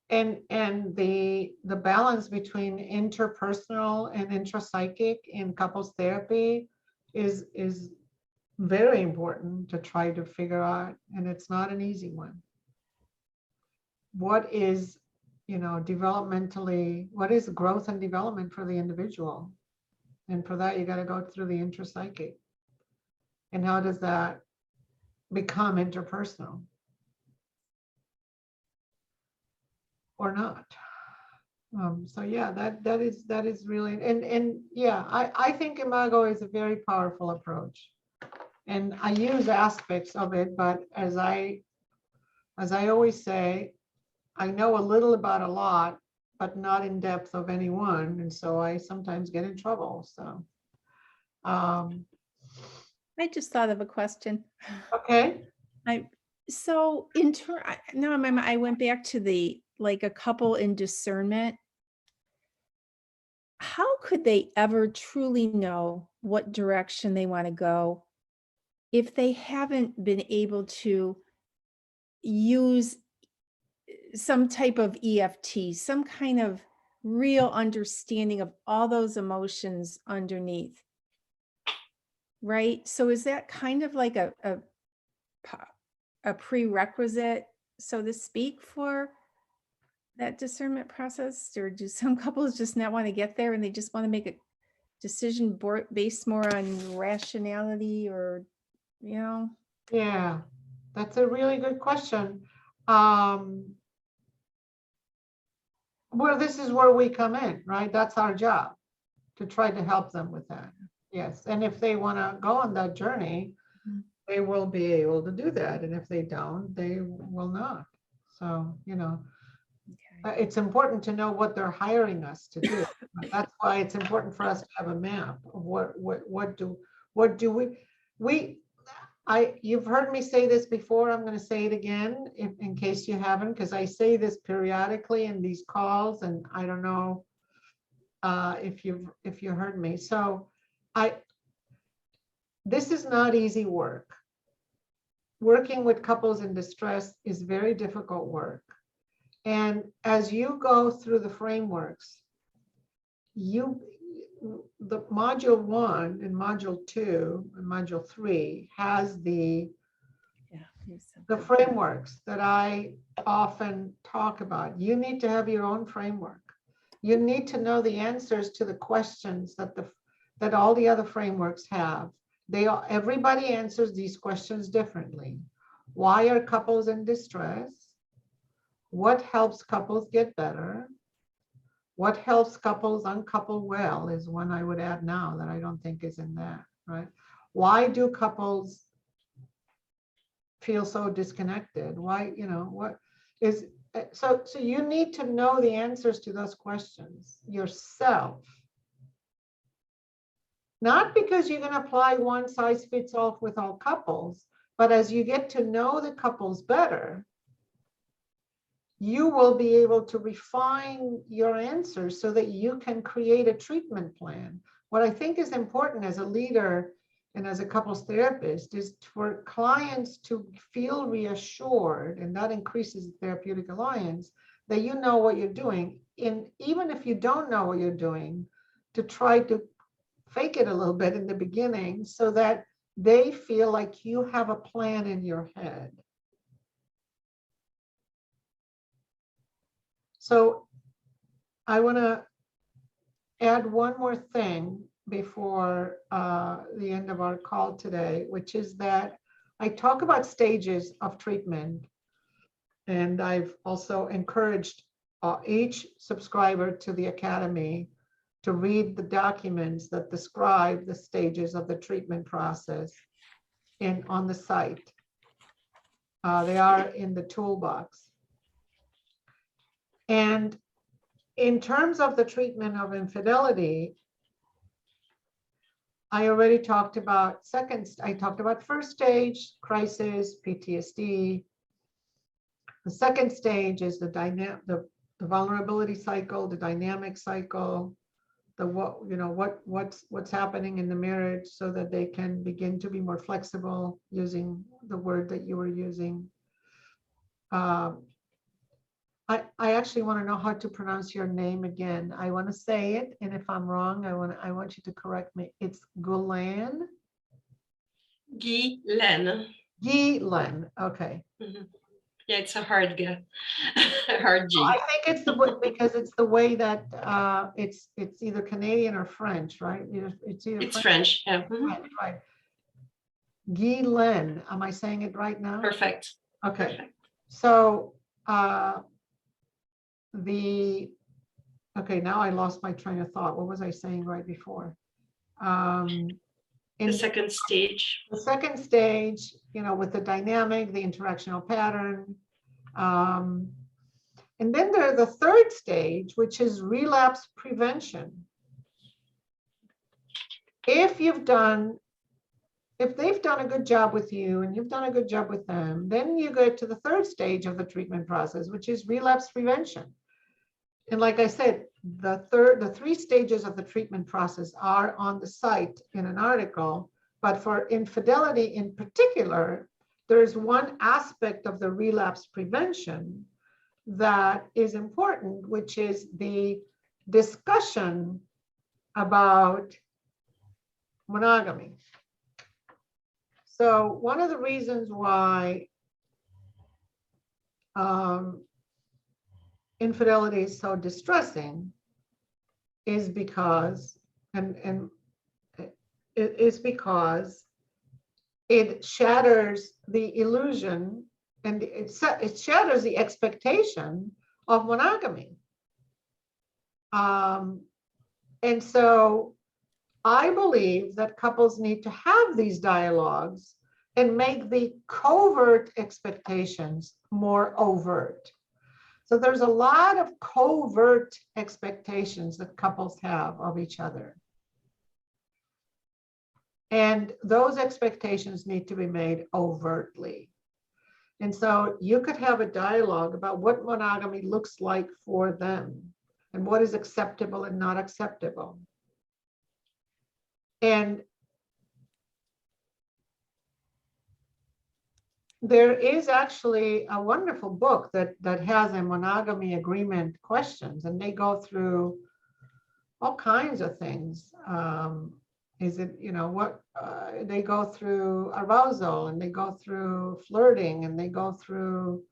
And the balance between interpersonal and intrapsychic in couples therapy is very important to try to figure out, and it's not an easy one. What is, developmentally, what is growth and development for the individual? And for that, you got to go through the intrapsychic. And how does that become interpersonal? Or not? So yeah, that is really, and yeah, I think Imago is a very powerful approach. And I use aspects of it, but as I always say, I know a little about a lot, but not in depth of any one. And so I sometimes get in trouble. So, I just thought of a question. okay. So now I went back to the, like, a couple in discernment. How could they ever truly know what direction they want to go if they haven't been able to use some type of EFT, some kind of real understanding of all those emotions underneath? Right? So is that kind of like a prerequisite, so to speak, for that discernment process? Or do some couples just not want to get there and they just want to make a decision based more on rationality, or, you know? Yeah, that's a really good question. Well, this is where we come in, right? That's our job, to try to help them with that. Yes. And if they want to go on that journey, Mhm. they will be able to do that. And if they don't, they will not. So, Okay. it's important to know what they're hiring us to do. That's why it's important for us to have a map of what do you've heard me say this before. I'm going to say it again in case you haven't, because I say this periodically in these calls, and I don't know if you heard me. So this is not easy work. Working with couples in distress is very difficult work. And as you go through the frameworks, the module 1 and module 2 and module 3 has the frameworks that I often talk about. You need to have your own framework. You need to know the answers to the questions that all the other frameworks have. Everybody answers these questions differently. Why are couples in distress? What helps couples get better? What helps couples uncouple well is one I would add now that I don't think is in that, right? Why do couples feel so disconnected? Why, what is, so you need to know the answers to those questions yourself. Not because you're going to apply one size fits all with all couples, but as you get to know the couples better, you will be able to refine your answers so that you can create a treatment plan. What I think is important as a leader and as a couples therapist is for clients to feel reassured, and that increases therapeutic alliance, that you know what you're doing. And even if you don't know what you're doing, to try to fake it a little bit in the beginning so that they feel like you have a plan in your head. So I want to add one more thing before the end of our call today, which is that I talk about stages of treatment. And I've also encouraged each subscriber to the Academy to read the documents that describe the stages of the treatment process on the site. They are in the toolbox. And in terms of the treatment of infidelity, I already talked about I talked about first stage, crisis, PTSD. The second stage is the vulnerability cycle, the dynamic cycle, what's happening in the marriage so that they can begin to be more flexible, using the word that you were using. I actually want to know how to pronounce your name again. I want to say it, and if I'm wrong, I want you to correct me. It's Gulen. Guilaine. Guilaine. Okay. Mm-hmm. Yeah, it's a hard G. Hard G. I think it's because it's the way that it's either Canadian or French, right? It's French. Yeah. Mm-hmm. Right. Guilaine. Am I saying it right now? Perfect. Okay. Perfect. So okay, now I lost my train of thought. What was I saying right before? The second stage. The second stage, with the dynamic, the interactional pattern. And then there's the third stage, which is relapse prevention. If they've done a good job with you and you've done a good job with them, then you get to the third stage of the treatment process, which is relapse prevention. And like I said, the three stages of the treatment process are on the site in an article, but for infidelity in particular, there's one aspect of the relapse prevention that is important, which is the discussion about monogamy. So one of the reasons why infidelity is so distressing is because, and it is because it shatters the illusion and it shatters the expectation of monogamy. And so I believe that couples need to have these dialogues and make the covert expectations more overt. So there's a lot of covert expectations that couples have of each other. And those expectations need to be made overtly. And so you could have a dialogue about what monogamy looks like for them and what is acceptable and not acceptable. And there is actually a wonderful book that has a monogamy agreement questions, and they go through all kinds of things. Is it, what they go through arousal, and they go through flirting, and they go through,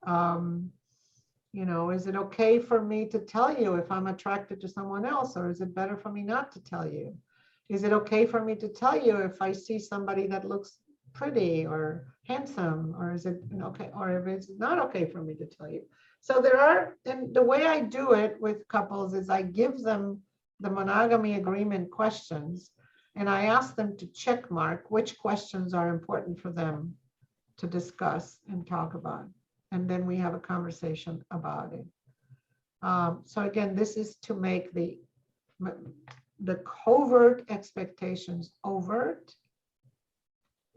is it okay for me to tell you if I'm attracted to someone else, or is it better for me not to tell you? Is it okay for me to tell you if I see somebody that looks pretty or handsome, or is it okay, or if it's not okay for me to tell you? So there are, and the way I do it with couples is I give them the monogamy agreement questions, and I ask them to check mark which questions are important for them to discuss and talk about. And then we have a conversation about it. So again, this is to make the covert expectations overt.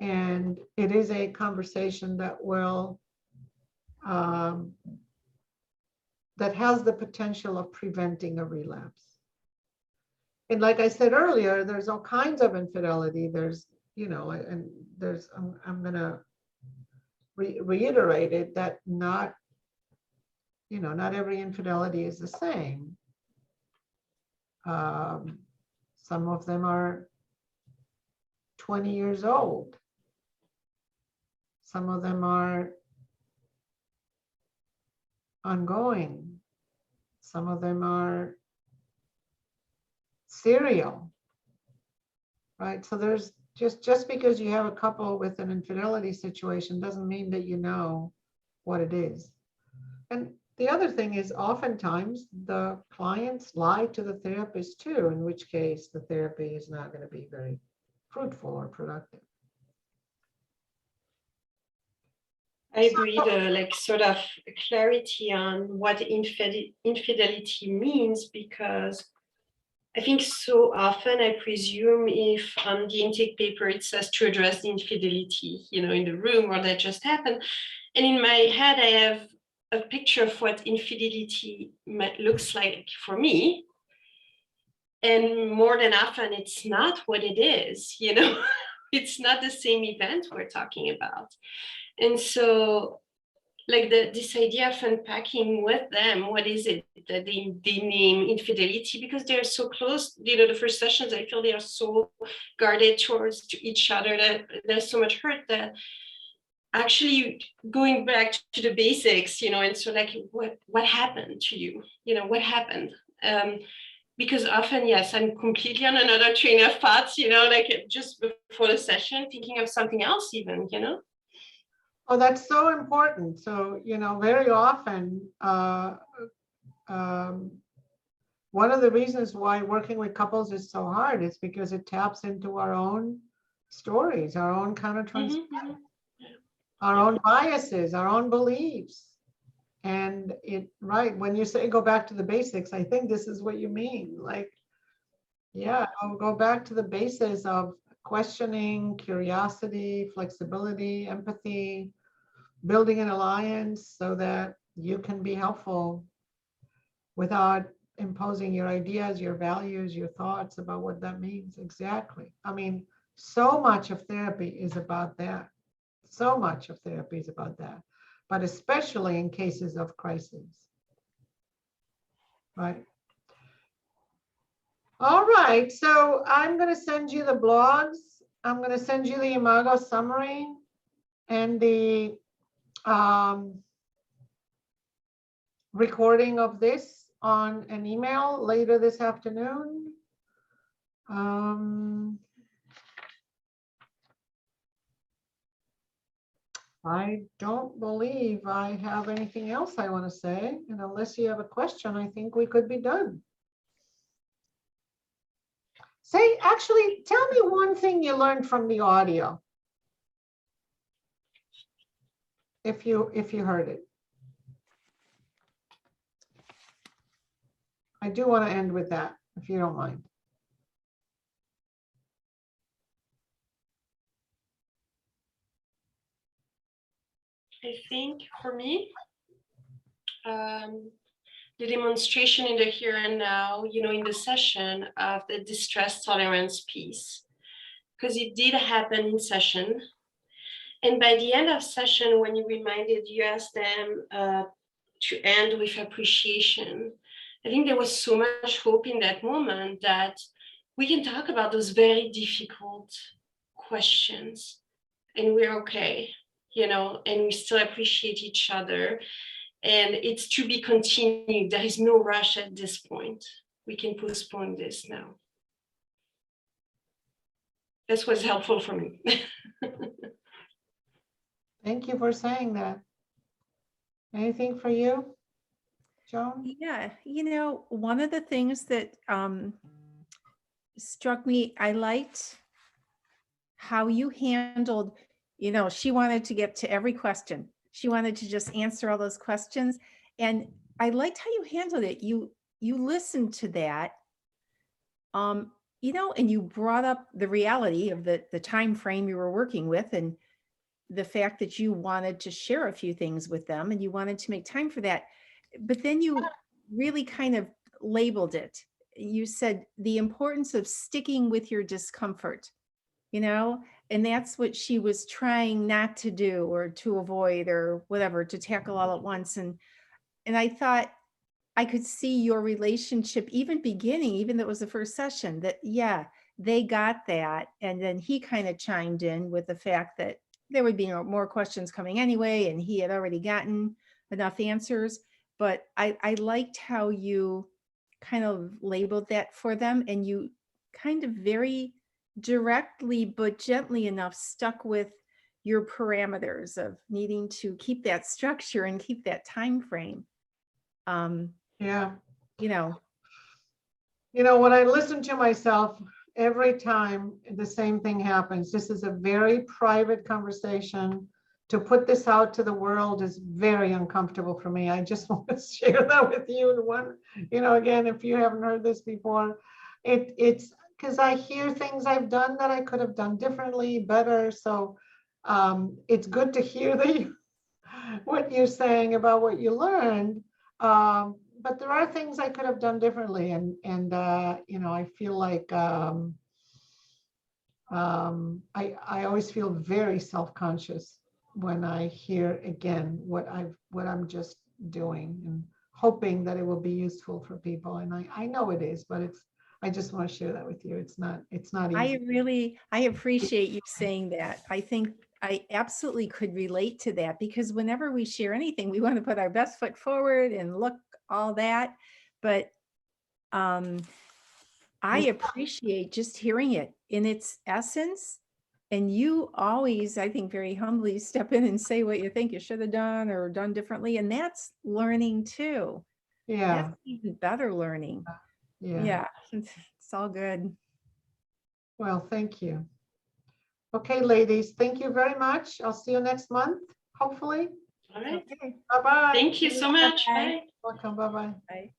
And it is a conversation that will, that has the potential of preventing a relapse. And like I said earlier, there's all kinds of infidelity. There's, and there's, I'm going to reiterate it, that not every infidelity is the same. Some of them are 20 years old. Some of them are ongoing. Some of them are serial, right? So there's just because you have a couple with an infidelity situation doesn't mean that you know what it is. And the other thing is, oftentimes the clients lie to the therapist too, in which case the therapy is not going to be very fruitful or productive. I agree, the sort of clarity on what infidelity means, because I think so often I presume if on the intake paper it says to address the infidelity, in the room, or that just happened. And in my head, I have a picture of what infidelity looks like for me. And more than often, it's not what it is, It's not the same event we're talking about. And so, this idea of unpacking with them, what is it that they name infidelity, because they're so close, the first sessions, I feel they are so guarded towards each other that there's so much hurt that actually going back to the basics, and so what happened to you, what happened? Because often, yes, I'm completely on another train of thoughts, just before the session, thinking of something else even, Oh, that's so important. So, very often one of the reasons why working with couples is so hard is because it taps into our own stories, our own countertransactions, our own biases, our own beliefs. And right, when you say go back to the basics, I think this is what you mean. Like, yeah, I'll go back to the basis of questioning, curiosity, flexibility, empathy, building an alliance so that you can be helpful without imposing your ideas, your values, your thoughts about what that means. Exactly. I mean, so much of therapy is about that. So much of therapy is about that, but especially in cases of crisis. Right. All right. So I'm going to send you the blogs. I'm going to send you the Imago summary and the recording of this on an email later this afternoon. I don't believe I have anything else I want to say. And unless you have a question, I think we could be done. Actually, tell me one thing you learned from the audio. If you heard it. I do want to end with that, if you don't mind. I think for me, the demonstration in the here and now, in the session of the distress tolerance piece, because it did happen in session. And by the end of session, when you asked them to end with appreciation, I think there was so much hope in that moment that we can talk about those very difficult questions and we're okay, and we still appreciate each other. And it's to be continued. There is no rush at this point. We can postpone this now. This was helpful for me. Thank you for saying that. Anything for you, Joan? Yeah, one of the things that struck me, I liked how you handled, she wanted to get to every question. She wanted to just answer all those questions. And I liked how you handled it. You listened to that, and you brought up the reality of the time frame you were working with and the fact that you wanted to share a few things with them and you wanted to make time for that. But then you really kind of labeled it. You said the importance of sticking with your discomfort, and that's what she was trying not to do or to avoid or whatever, to tackle all at once. And I thought I could see your relationship even beginning, even though it was the first session, that, yeah, they got that. And then he kind of chimed in with the fact that there would be more questions coming anyway, and he had already gotten enough answers. But I liked how you kind of labeled that for them, and you kind of very directly but gently enough stuck with your parameters of needing to keep that structure and keep that time frame. Yeah. When I listen to myself, every time the same thing happens. This is a very private conversation. To put this out to the world is very uncomfortable for me. I just want to share that with you. Again, if you haven't heard this before, it's because I hear things I've done that I could have done differently, better. So it's good to hear what you're saying about what you learned. But there are things I could have done differently. And I feel like I always feel very self-conscious when I hear again what I'm just doing and hoping that it will be useful for people. And I know it is, but I just want to share that with you. It's not easy. I appreciate you saying that. I think I absolutely could relate to that, because whenever we share anything, we want to put our best foot forward and look all that. But I appreciate just hearing it in its essence. And you always, I think, very humbly step in and say what you think you should have done or done differently. And that's learning too. Yeah. That's even better learning. Yeah, it's all good. Well, thank you. Okay, ladies, thank you very much. I'll see you next month, hopefully. All right. Okay, Bye-bye. Thank you so much. Bye. Bye. Welcome, bye-bye. bye.